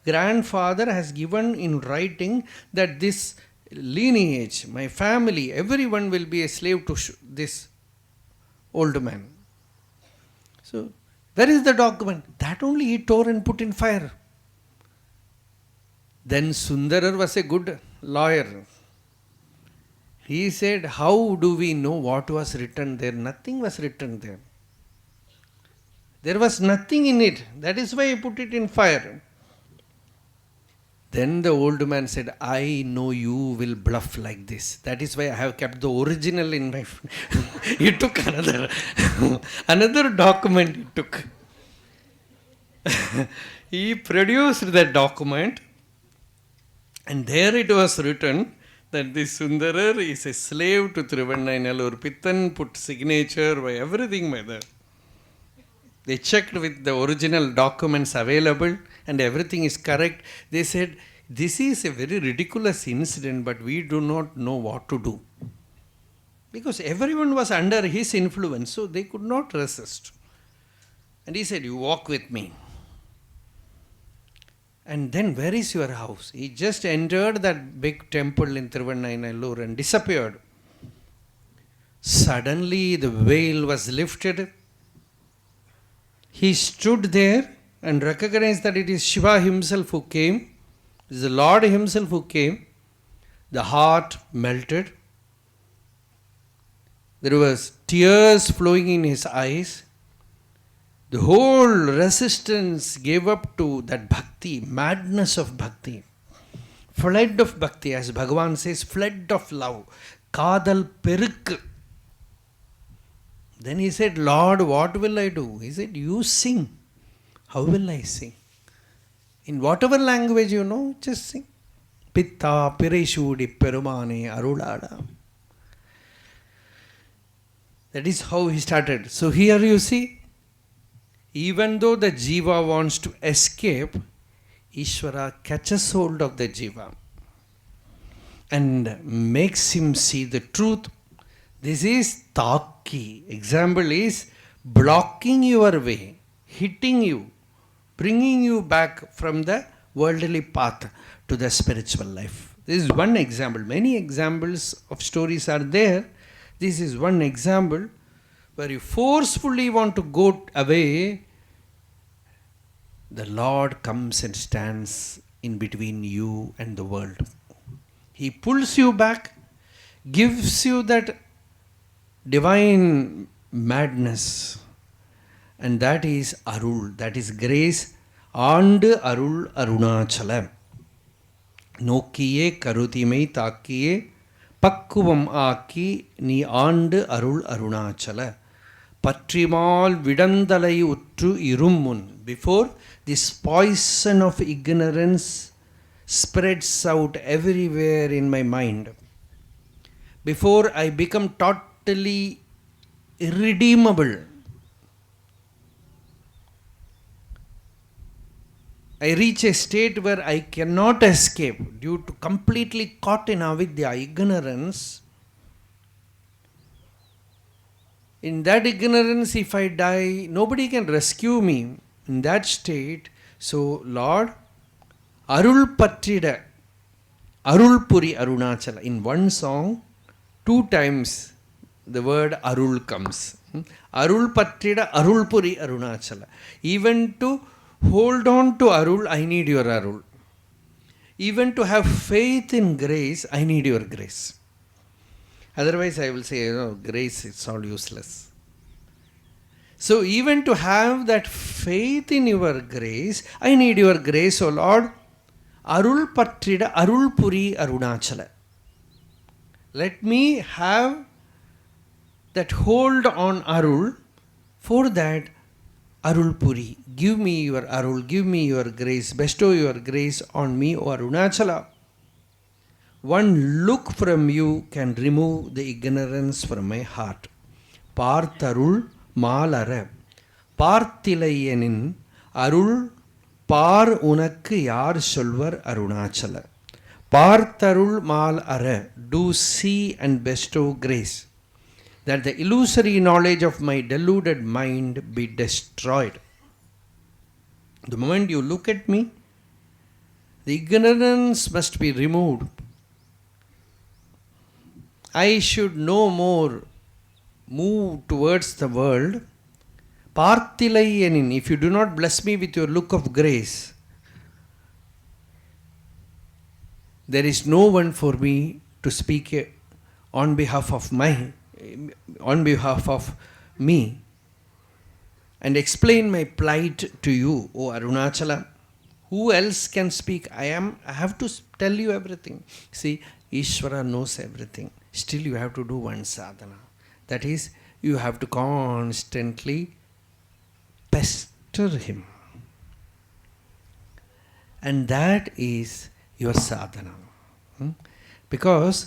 grandfather has given in writing that this lineage, my family, everyone will be a slave to this old man. So, where is the document? That only he tore and put in fire. Then Sundarar was a good lawyer. He said, how do we know what was written there? Nothing was written there. There was nothing in it. That is why he put it in fire. Then the old man said, I know you will bluff like this. That is why I have kept the original in my... He took another document he took. He produced that document, and there it was written that this Sundarar is a slave to Tiruvannayinallur. Pittan put signature by everything by that. They checked with the original documents available and everything is correct. They said, this is a very ridiculous incident, but we do not know what to do. Because everyone was under his influence, so they could not resist. And he said, you walk with me. And then, where is your house? He just entered that big temple in Tiruvannayinallur and disappeared. Suddenly, the veil was lifted. He stood there and recognized that it is Shiva himself who came. It is the Lord himself who came. The heart melted. There was tears flowing in his eyes. The whole resistance gave up to that bhakti, madness of bhakti. Flood of bhakti, as Bhagavan says, flood of love. Kadal peruk. Then he said, Lord, what will I do? He said, you sing. How will I sing? In whatever language you know, just sing. Pitta Pireshudi Perumane Arulada. That is how he started. So here you see, even though the jiva wants to escape, Ishvara catches hold of the jiva and makes him see the truth. This is taki. Example is blocking your way, hitting you, bringing you back from the worldly path to the spiritual life. This is one example. Many examples of stories are there. This is one example where you forcefully want to go away. The Lord comes and stands in between you and the world. He pulls you back, gives you that divine madness, and that is Arul, that is grace, and Arul Arunachala. Nokiye karutimai takiye பக்குவம் ஆக்கி நீ ஆண்டு அருள் அருணாச்சல பற்றிமால் விடந்தலை உற்று இருமுன். Before this poison of ignorance spreads out everywhere in my mind, before I become totally irredeemable, I reach a state where I cannot escape due to completely caught in avidya, ignorance. In that ignorance, if I die, nobody can rescue me. In that state, so Lord, Arul Patrida, Arul Puri Arunachala. In one song, 2 times the word Arul comes. Arul Patrida, Arul Puri Arunachala. Even to hold on to Arul, I need your Arul. Even to have faith in grace, I need your grace. Otherwise, I will say, grace, it's all useless. So, even to have that faith in your grace, I need your grace, O Lord. Arul Patrida, Arul Puri Arunachala. Let me have that hold on Arul. For that, Arul Puri, give me your Arul, give me your grace, bestow your grace on me, O Arunachala. One look from you can remove the ignorance from my heart. Partharul Malara. Parthilayanin Arul Par Unakku Yar Solvar Arunachala. Partharul Malara. Do see and bestow grace, that the illusory knowledge of my deluded mind be destroyed. The moment you look at me, the ignorance must be removed. I should no more move towards the world. Parthilayanin, if you do not bless me with your look of grace, there is no one for me to speak on behalf of me and explain my plight to you, O Arunachala. Who else can speak? I have to tell you everything. See, Ishvara knows everything. Still you have to do one sadhana. That is, you have to constantly pester him. And that is your sadhana. Because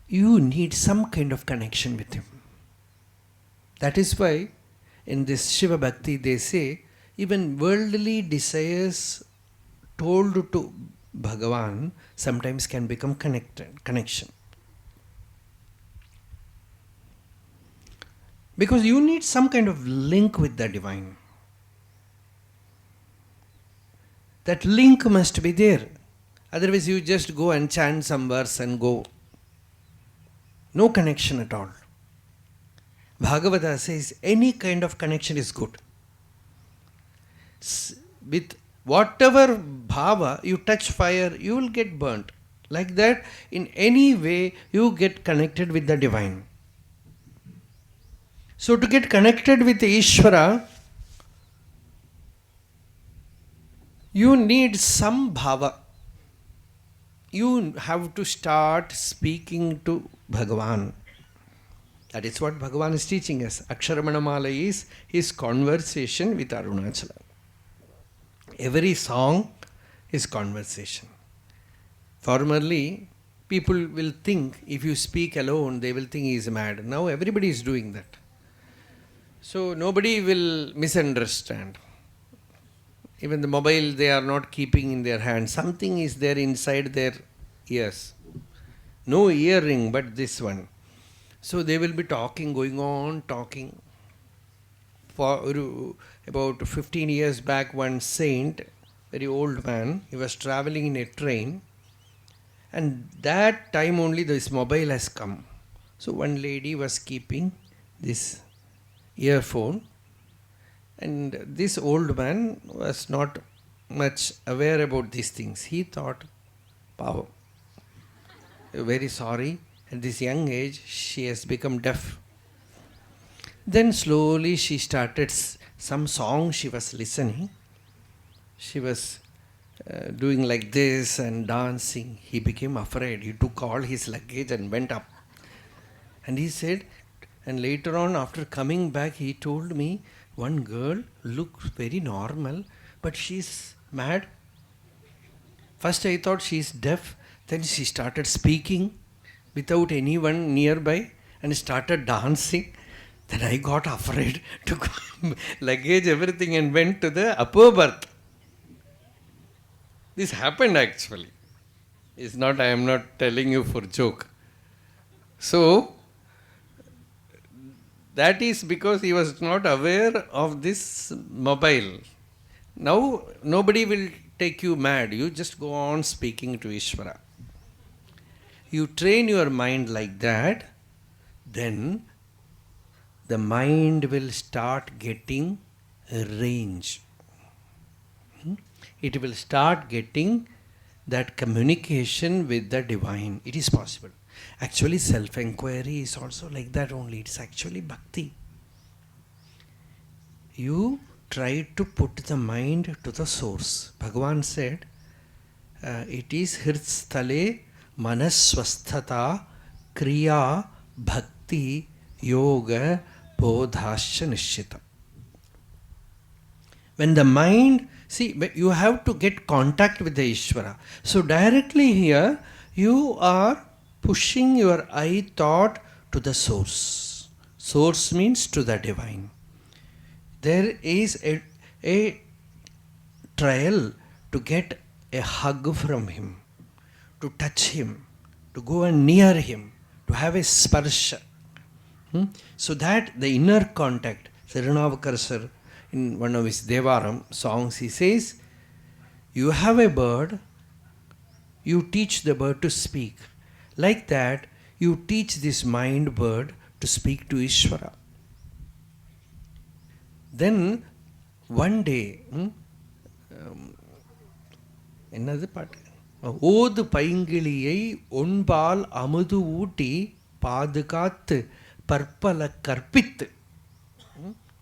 you need some kind of connection with him. That is why in this Shiva Bhakti they say, even worldly desires told to Bhagavan sometimes can become connection. Because you need some kind of link with the divine. That link must be there. Otherwise you just go and chant some verse and go. No connection at all. Bhagavata says any kind of connection is good. With whatever bhava you touch fire, you will get burnt. Like that, in any way you get connected with the divine. So to get connected with Ishvara, you need some bhava. You have to start speaking to Bhagavan. That is what Bhagavan is teaching us. Aksharamanamalai is his conversation with Arunachala. Every song is conversation. Formerly, people will think if you speak alone, they will think he is mad. Now everybody is doing that. So nobody will misunderstand. Even the mobile they are not keeping in their hand. Something is there inside their ears. No earring but this one. So they will be talking, going on talking. For about 15 years back, one saint, very old man, he was traveling in a train, and that time only this mobile has come. So one lady was keeping this earphone, and this old man was not much aware about these things. He thought, Pava, very sorry, at this young age she has become deaf. Then slowly she started some song she was listening. She was doing like this and dancing. He became afraid. He took all his luggage and went up. And he said, and later on, after coming back, he told me, one girl looks very normal, but she's mad. First I thought she's deaf, then she started speaking without anyone nearby and started dancing. Then I got afraid, took luggage, everything, and went to the upper berth. This happened actually. It's not, I am not telling you for joke. So, that is because he was not aware of this mobile. Now, nobody will take you mad. You just go on speaking to Ishvara. You train your mind like that, then the mind will start getting a range. It will start getting that communication with the divine. It is possible. Actually, self-inquiry is also like that only. It's actually bhakti. You try to put the mind to the source. Bhagavan said, it is hirstale manaswasthata kriya bhakti yoga bodhasya nishchita. When the mind, see, you have to get contact with the Ishvara. So directly here, you are pushing your I thought to the source. Source means to the divine. There is a trial to get a hug from him, to touch him, to go and near him, to have a sparsha. So that the inner contact, Srinavakar sir, in one of his Devaram songs, he says, you have a bird, you teach the bird to speak. Like that, you teach this mind bird to speak to Ishvara. Then, one day, என்னது பாட்டு ஓது பைங்கிளியை ஒன்பால் அமுது ஊட்டி பாதுகாத்து பற்பல கற்பித்து.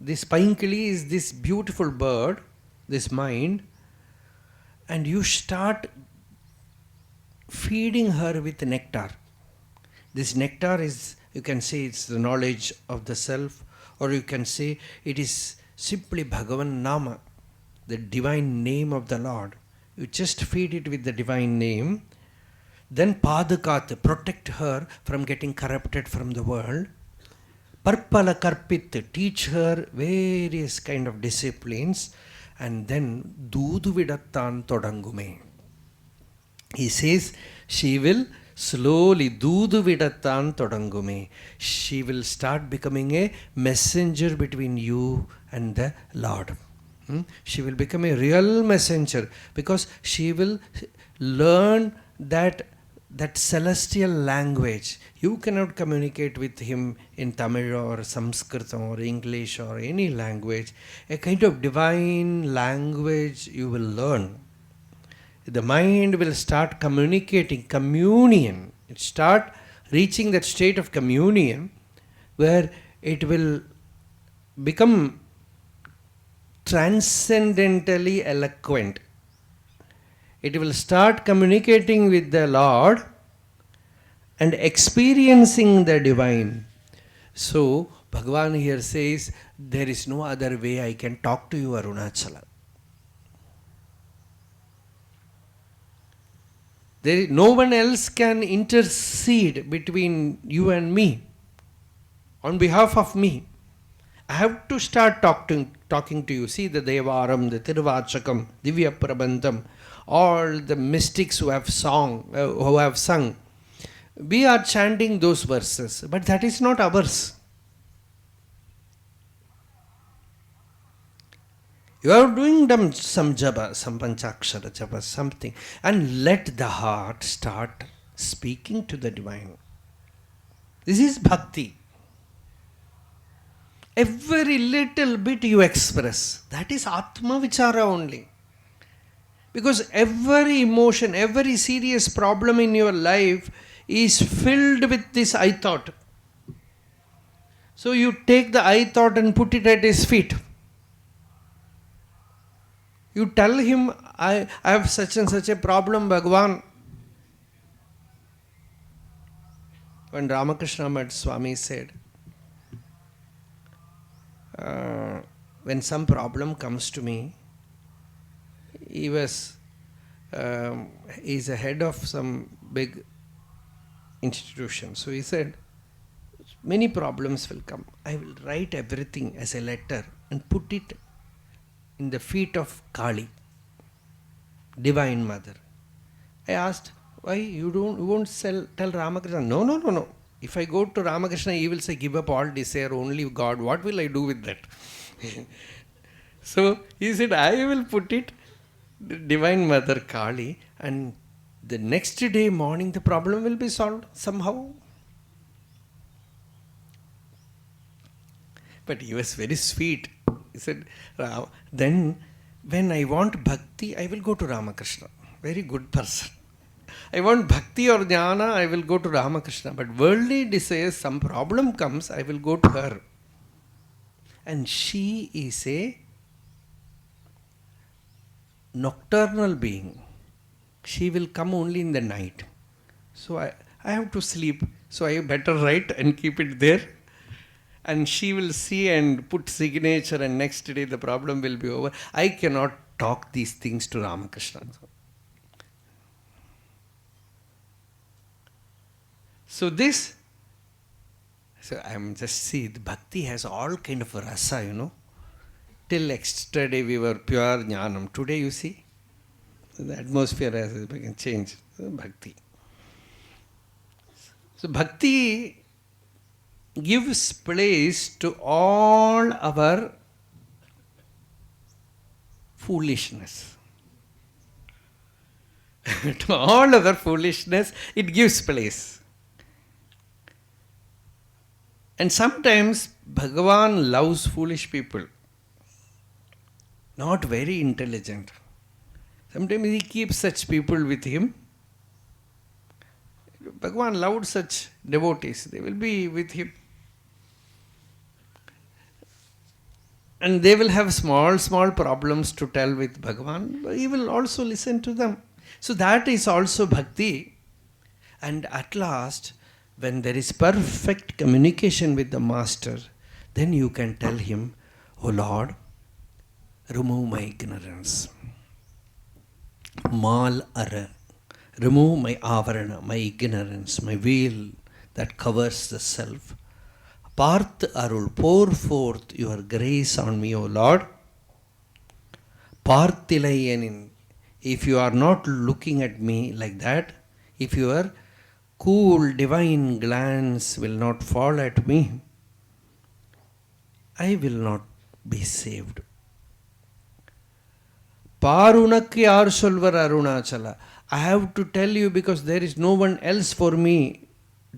This painkili is this beautiful bird, this mind, and you start feeding her with nectar. This nectar is, you can say it's the knowledge of the self, or you can say it is simply Bhagavan Nama, the divine name of the Lord. You just feed it with the divine name. Then Padukat, protect her from getting corrupted from the world. Parpala Karpit, teach her various kind of disciplines. And then Dudu Vidattan Todangume. He says she will slowly Dudu Vidattan Todangume. She will start becoming a messenger between you and the Lord. She will become a real messenger because she will learn that celestial language. You cannot communicate with him in Tamil or Sanskrit or English or any language. A kind of divine language you will learn. The mind will start communicating, communion. It start reaching that state of communion where it will become transcendentally eloquent. It will start communicating with the Lord and experiencing the divine. So, Bhagavan here says, there is no other way I can talk to you, Arunachala. No one else can intercede between you and me on behalf of me. I have to start talking to you. See the Devaram, the Tiruvachakam, Divya Prabandham, all the mystics who have sung. We are chanting those verses, but that is not ours. You are doing some japa, some panchakshara japa, something, and let the heart start speaking to the divine. This is bhakti. Every little bit you express, that is Atma Vichara only. Because every emotion, every serious problem in your life is filled with this I thought. So you take the I thought and put it at his feet. You tell him, I have such and such a problem, Bhagavan. When Ramakrishna met Swami said, when some problem comes to me, he's a head of some big institution. So he said, many problems will come. I will write everything as a letter and put it in the feet of Kali, Divine Mother. I asked, why you won't tell Ramakrishna? No. If I go to Ramakrishna, he will say, give up all desire, only God. What will I do with that? So he said, I will put it, Divine Mother Kali, and the next day morning the problem will be solved somehow. But he was very sweet. He said, then when I want bhakti, I will go to Ramakrishna. Very good person. I want bhakti or jnana, I will go to Ramakrishna. But worldly desires, some problem comes, I will go to her. And she is a nocturnal being. She will come only in the night. So I have to sleep. So I better write and keep it there. And she will see and put signature, and next day the problem will be over. I cannot talk these things to Ramakrishna. So I'm just see, the bhakti has all kind of rasa, Till yesterday we were pure jnanam. Today you see, the atmosphere has changed. Bhakti. So bhakti gives place to all our foolishness. To all our foolishness, it gives place. And sometimes Bhagavan loves foolish people, not very intelligent. Sometimes he keeps such people with him. Bhagavan loved such devotees, they will be with him. And they will have small problems to tell with Bhagavan, but he will also listen to them. So that is also bhakti. And at last, when there is perfect communication with the Master, then you can tell him, oh Lord, remove my ignorance. Mal ara. Remove my avarana, my ignorance, my veil that covers the self. Parth Arul, pour forth your grace on me, O Lord. Parthilayanin. If you are not looking at me like that, if your cool divine glance will not fall at me, I will not be saved. Parunakku yaar solvar Arunachala. I have to tell you because there is no one else for me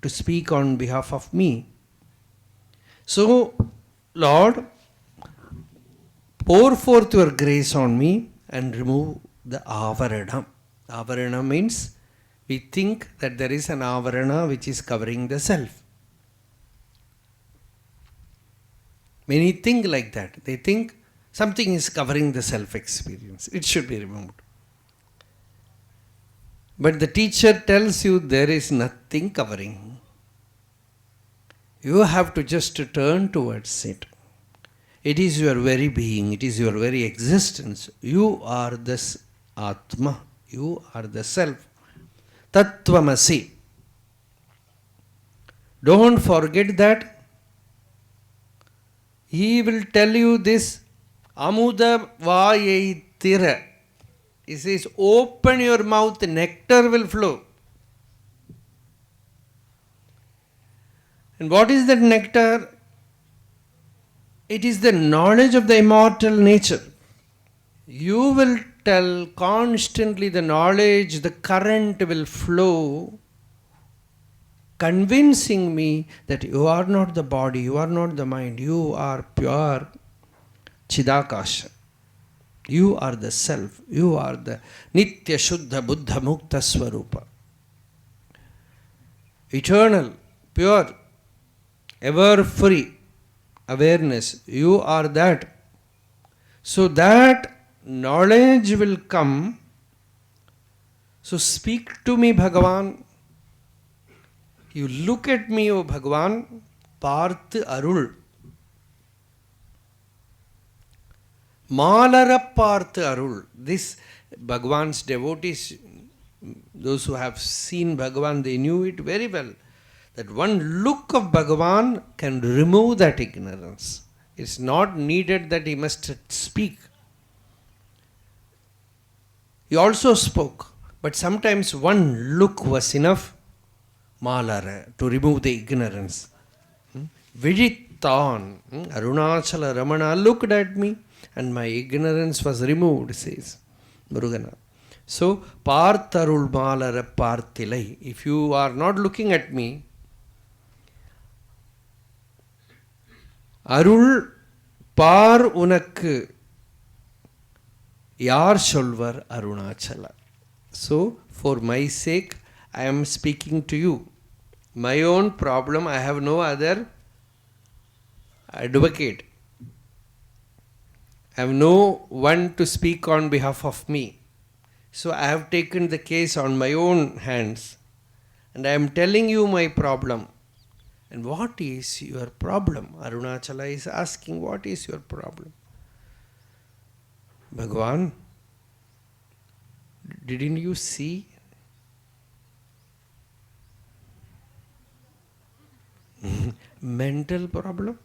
to speak on behalf of me. So, Lord, pour forth your grace on me and remove the avarana. Avarana means we think that there is an avarana which is covering the self. Many think like that. They think something is covering the self-experience. It should be removed. But the teacher tells you there is nothing covering. You have to just turn towards it. It is your very being. It is your very existence. You are this Atma. You are the self. Tattvamasi. Don't forget that. He will tell you this. Amuda vayaitira. He says, open your mouth, nectar will flow. And what is that nectar? It is the knowledge of the immortal nature. You will tell constantly the knowledge, the current will flow, convincing me that you are not the body, you are not the mind, you are pure Chidakasha. You are the self, you are the Nitya Shuddha Buddha Mukta Swarupa. Eternal, pure, ever free awareness. You are that. So that knowledge will come. So speak to me, Bhagavan. You look at me, O Bhagavan. Parthu Arul. Malara Parthu Arul. This Bhagavan's devotees, those who have seen Bhagavan, they knew it very well. That one look of Bhagavan can remove that ignorance. It's not needed that he must speak. He also spoke, but sometimes one look was enough, Malara, to remove the ignorance. Vidittan, Arunachala Ramana looked at me and my ignorance was removed, says Murugana. So, Partharul Malara Parthilai. If you are not looking at me, Arul Par Unakku Yar Solvar Arunachala. So, for my sake, I am speaking to you. My own problem, I have no other advocate. I have no one to speak on behalf of me. So I have taken the case on my own hands and I am telling you my problem. And what is your problem? Arunachala is asking, what is your problem? Bhagavan, didn't you see? Mental problem?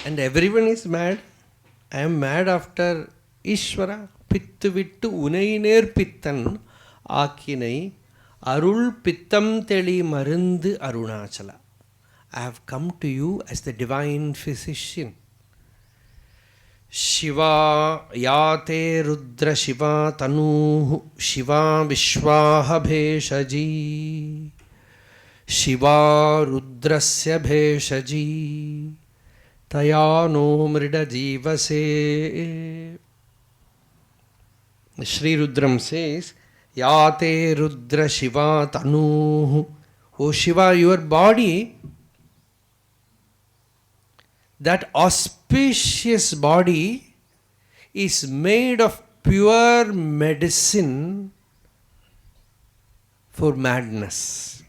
And everyone is mad. I am mad after Ishvara. Pittu vittu unainer pittan Akinai Arul Pittam Teli Marundu Arunachala. I have come to you as the divine physician. Shiva Yate Rudra Shiva Tanu Shiva Vishwaha Bheshaji Shiva Rudrasya Bheshaji Taya no Mrida Jivase. Sri Rudram says, Yate Rudra Shiva Tanu. O Shiva, your body, that auspicious body, is made of pure medicine for madness.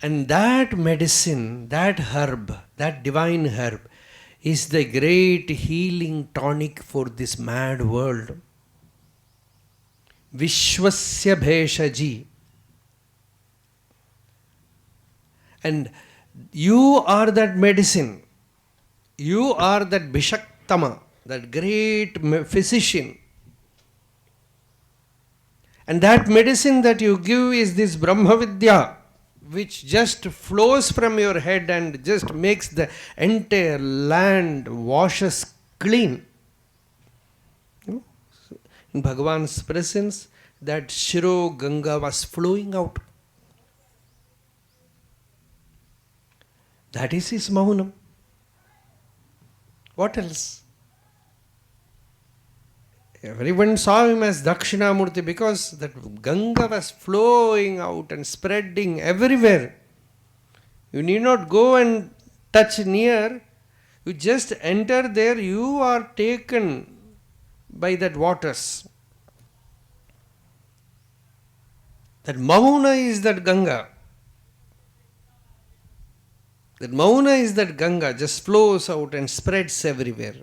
And that medicine, that herb, that divine herb, is the great healing tonic for this mad world. Vishwasya Bheshaji. And you are that medicine. You are that Bishaktama, that great physician. And that medicine that you give is this Brahma Vidya, which just flows from your head and just makes the entire land washes clean. In Bhagavan's presence, that Shiro Ganga was flowing out. That is his Maunam. What else? Everyone saw him as Dakshinamurti because that Ganga was flowing out and spreading everywhere. You need not go and touch near. You just enter there, you are taken by that waters. That Mauna is that Ganga. That Mauna is that Ganga, just flows out and spreads everywhere.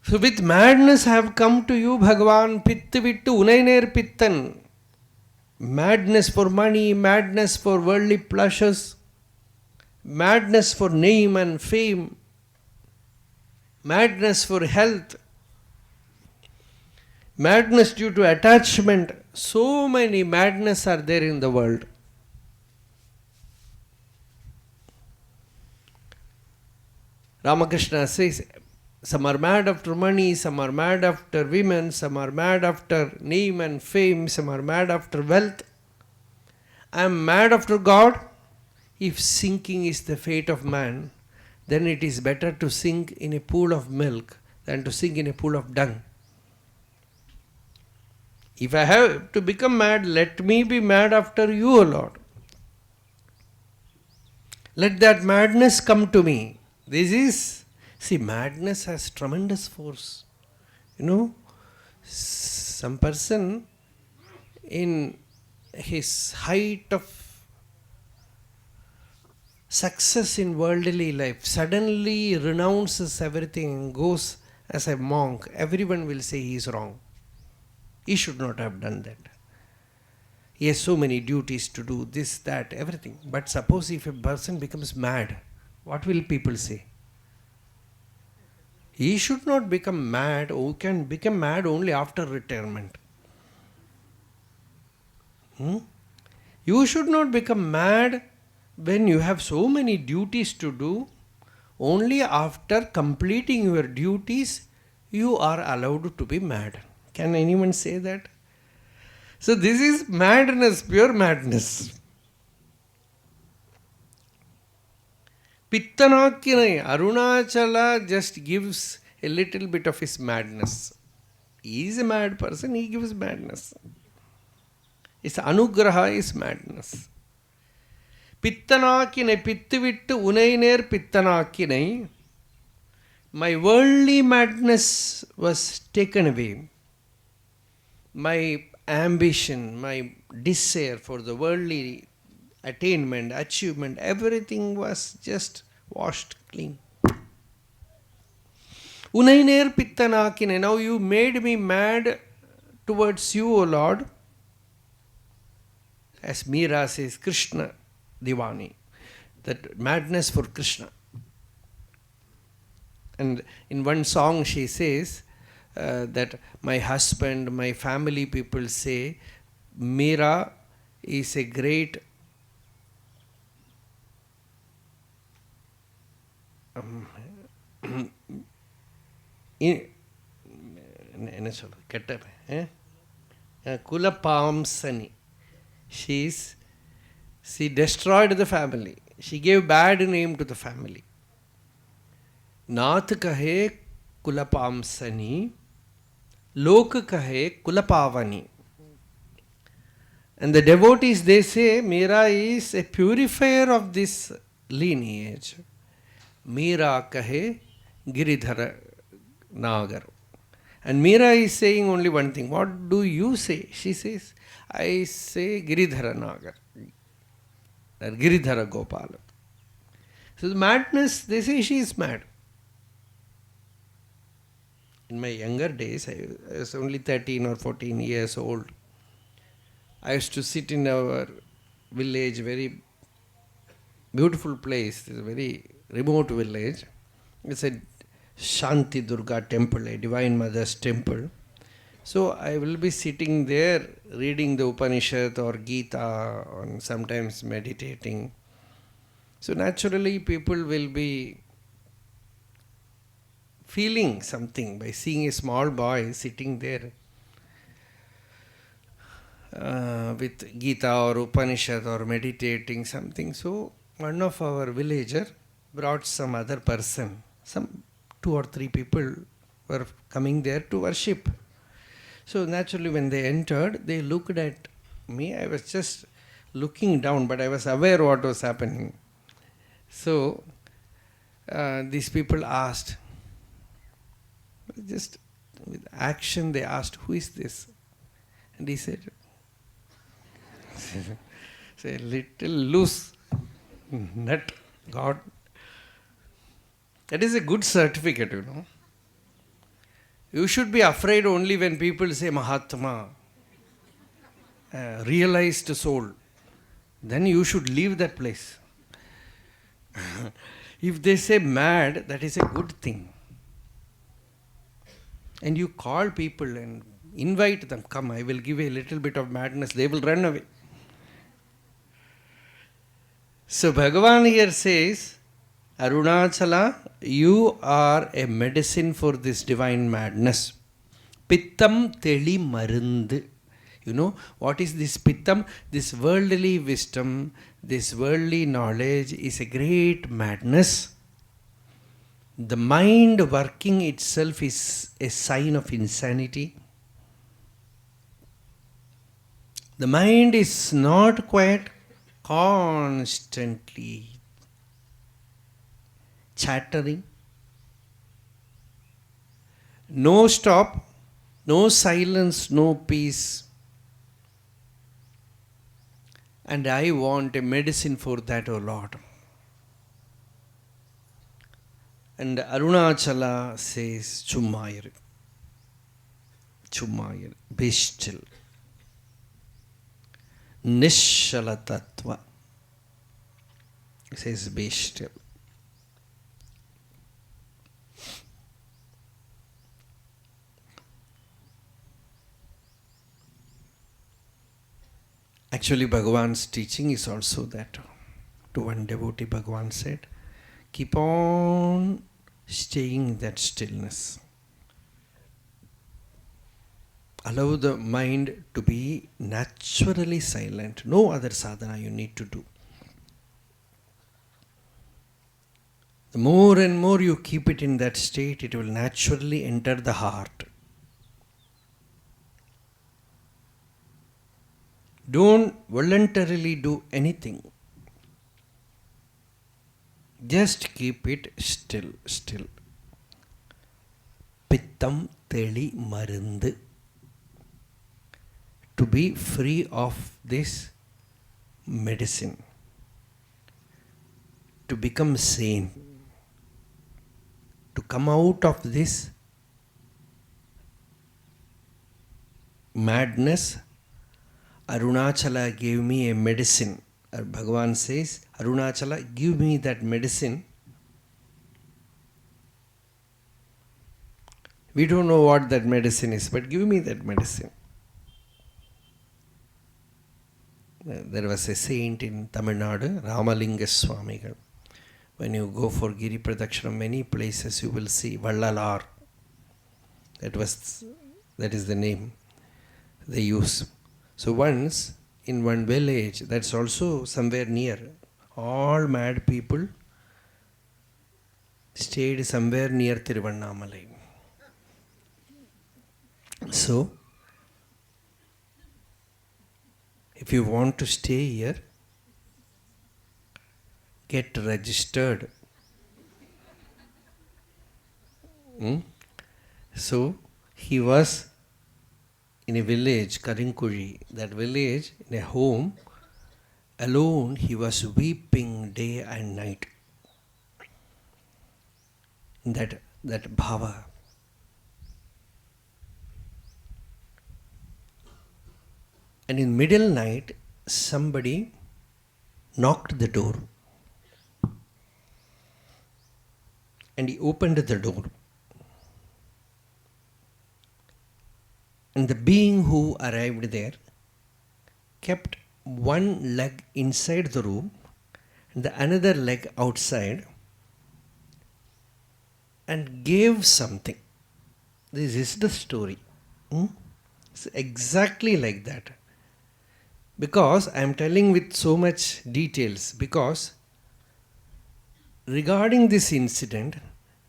So with madness I have come to you, Bhagavan, pittu vittu unainer pittan. Madness for money, madness for worldly pleasures, madness for name and fame, madness for health, madness due to attachment. So many madness are there in the world. Ramakrishna says, some are mad after money, some are mad after women, some are mad after name and fame, some are mad after wealth. I am mad after God. If sinking is the fate of man, then it is better to sink in a pool of milk than to sink in a pool of dung. If I have to become mad, let me be mad after you, O Lord. Let that madness come to me. This is, see, madness has tremendous force. You know, some person in his height of success in worldly life suddenly renounces everything and goes as a monk. Everyone will say he is wrong. He should not have done that. He has so many duties to do, this, that, everything. But suppose if a person becomes mad, what will people say? He should not become mad, or can become mad only after retirement. You should not become mad when you have so many duties to do. Only after completing your duties, you are allowed to be mad. Can anyone say that? So this is madness, pure madness. Pittanakinai, Arunachala just gives a little bit of his madness. He is a mad person, he gives madness. His anugraha is madness. Pittanakinai, pittivittu unainer pittanakinai. My worldly madness was taken away. My ambition, my desire for the worldly attainment, achievement, everything was just washed clean. Unainer pittanakine, now you made me mad towards you, O Lord. As Meera says, Krishna Divani, that madness for Krishna. And in one song she says that my husband, my family people say, Meera is a great என்ன சொல்ற கெட்ட குலபாம்சனி. She destroyed the family. She gave bad name to the family. Nath kahe kulapamsani, lok kahe kulapavani. And the devotees, they say, Meera is a purifier of this lineage. Meera kahe Giridhara Nagar. And Meera is saying only one thing. What do you say? She says, I say Giridhara Nagar. Or Giridhara Gopala. So the madness, they say she is mad. In my younger days, I was only 13 or 14 years old. I used to sit in our village, very beautiful place. It's a very remote village. It's a Shanti Durga temple, a Divine Mother's temple. So I will be sitting there reading the Upanishad or Gita, or sometimes meditating. So naturally people will be feeling something by seeing a small boy sitting there with Gita or Upanishad or meditating something. So one of our villager brought some other person. Some 2 or 3 people were coming there to worship. So naturally when they entered, they looked at me. I was just looking down, but I was aware what was happening. So these people asked, just with action they asked, who is this? And he said, say, little loose nut, God. That is a good certificate, you know. You should be afraid only when people say Mahatma, realized soul. Then you should leave that place. If they say mad, that is a good thing. And you call people and invite them, come, I will give a little bit of madness, they will run away. So Bhagavan here says, Arunachala, you are a medicine for this divine madness. Pittam teli marundu. You know, what is this pittam? This worldly wisdom, this worldly knowledge is a great madness. The mind working itself is a sign of insanity. The mind is not quiet, constantly chattering. No stop, no silence, no peace. And I want a medicine for that, O Lord. And Arunachala says, Chummayir. Chummayir. Be still. Nishala Tattva. He says, be still. Actually, Bhagavan's teaching is also that. To one devotee, Bhagavan said, keep on staying in that stillness. Allow the mind to be naturally silent. No other sadhana you need to do. The more and more you keep it in that state, it will naturally enter the heart. Don't voluntarily do anything. Just keep it still. Pittam teli marundu. To be free of this medicine. To become sane. To come out of this madness, Arunachala gave me a medicine. Bhagavan says, Arunachala, give me that medicine. We don't know what that medicine is, but give me that medicine. There was a saint in Tamil Nadu, Ramalinga Swami. When you go for Giri Pradakshina, many places you will see Vallalar. That is the name they use. So once in one village, that's also somewhere near, all mad people stayed somewhere near Tiruvanamalai. So, if you want to stay here, get registered. So, he was in a village, Karinkuri, that village, in a home, alone, he was weeping day and night. That bhava. And in middle night, somebody knocked the door. And he opened the door. And the being who arrived there kept one leg inside the room and the another leg outside and gave something. This is the story. It's exactly like that. Because I am telling with so much details, because regarding this incident,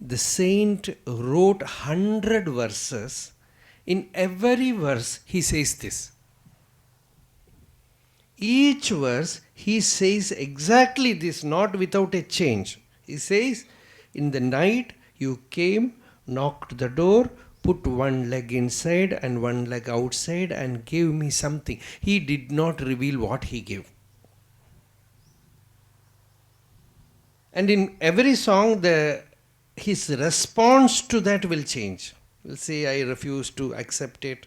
the saint wrote 100 verses. In every verse, he says this. Each verse, he says exactly this, not without a change. He says, in the night, you came, knocked the door, put one leg inside and one leg outside and gave me something. He did not reveal what he gave. And in every song, his response to that will change. He'll say, I refuse to accept it.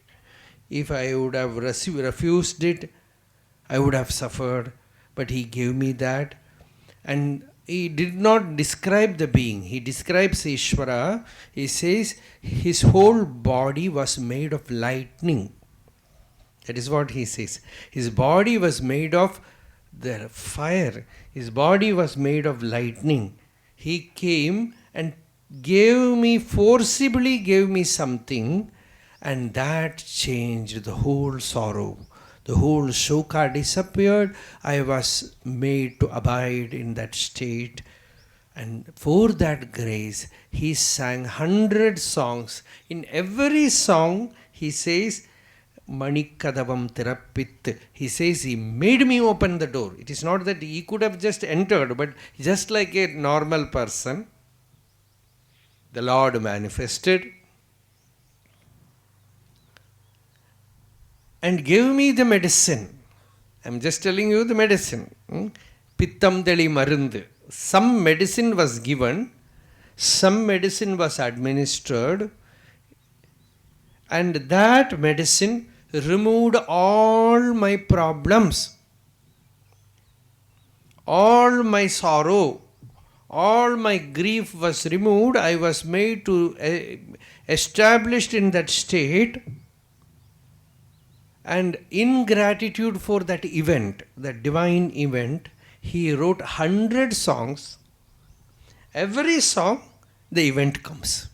If I would have refused it, I would have suffered. But he gave me that. And he did not describe the being. He describes Ishvara. He says his whole body was made of lightning. That is what he says. His body was made of the fire. His body was made of lightning. He came and forcibly gave me something, and that changed the whole sorrow. The whole shoka disappeared. I was made to abide in that state. And for that grace, he sang 100 songs. In every song, he says, Manikadavam Thirappit. He says, he made me open the door. It is not that he could have just entered, but just like a normal person, the Lord manifested and gave me the medicine. I'm just telling you the medicine. Pittam teli marundu. Some medicine was given, some medicine was administered, and that medicine removed all my problems, all my sorrow, all my grief was removed. I was made to established in that state, and in gratitude for that event, that divine event, he wrote 100 songs. Every song, the event comes.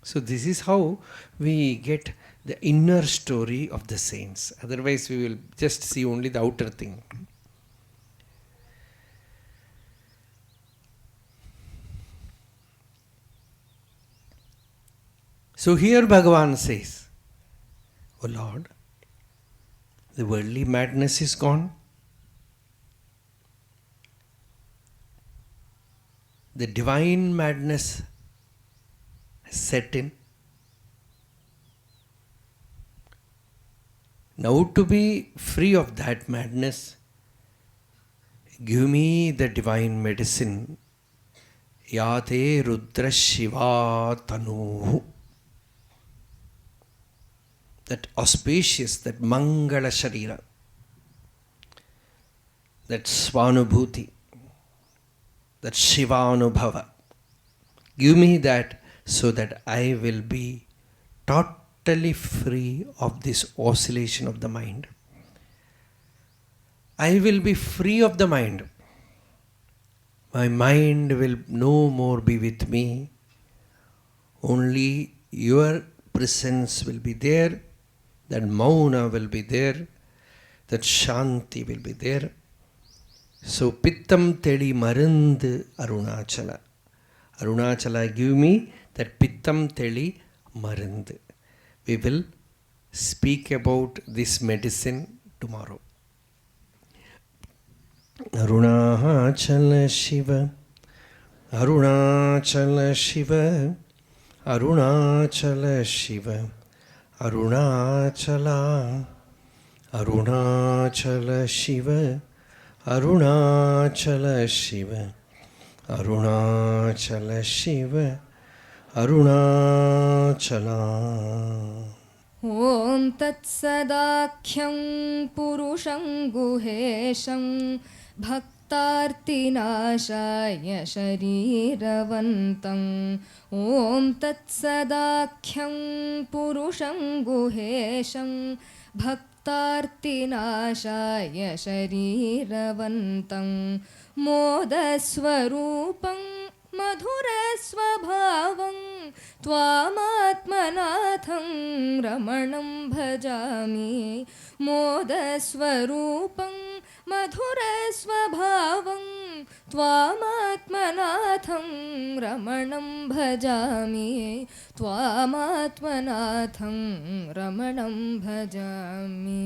So this is how we get the inner story of the saints. Otherwise we will just see only the outer thing. So here Bhagavan says, "O Lord, the worldly madness is gone. The divine madness has set in. Now to be free of that madness, give me the divine medicine. Yate Rudra Shiva Tanu." That auspicious, that Mangala Sharira, that Svanubhuti, that Shivanubhava. Give me that so that I will be totally free of this oscillation of the mind. I will be free of the mind. My mind will no more be with me. Only your presence will be there. That mauna will be there. That shanti will be there. So, pittam teli marundu Arunachala. Arunachala, give me that pittam teli marundu. We will speak about this medicine tomorrow. Arunachala Shiva, Arunachala Shiva, Arunachala Shiva, Arunachala, Arunachala Shiva, Arunachala Shiva, Arunachala Shiva, Arunachala. Om Tat Sadakhyam Purusham Guhesham Bhaktartinashaya Shariravantam. Om Tat Sadakhyam Purusham Guhesham Bhaktartinashaya Shariravantam. Modaswarupam Madhurasvabhavam Tvamatmanatham Ramanam Bhajami. Modaswarupam Madhurasvabhavam Tvamatmanatham Ramanam Bhajami. Tvamatmanatham Ramanam Bhajami.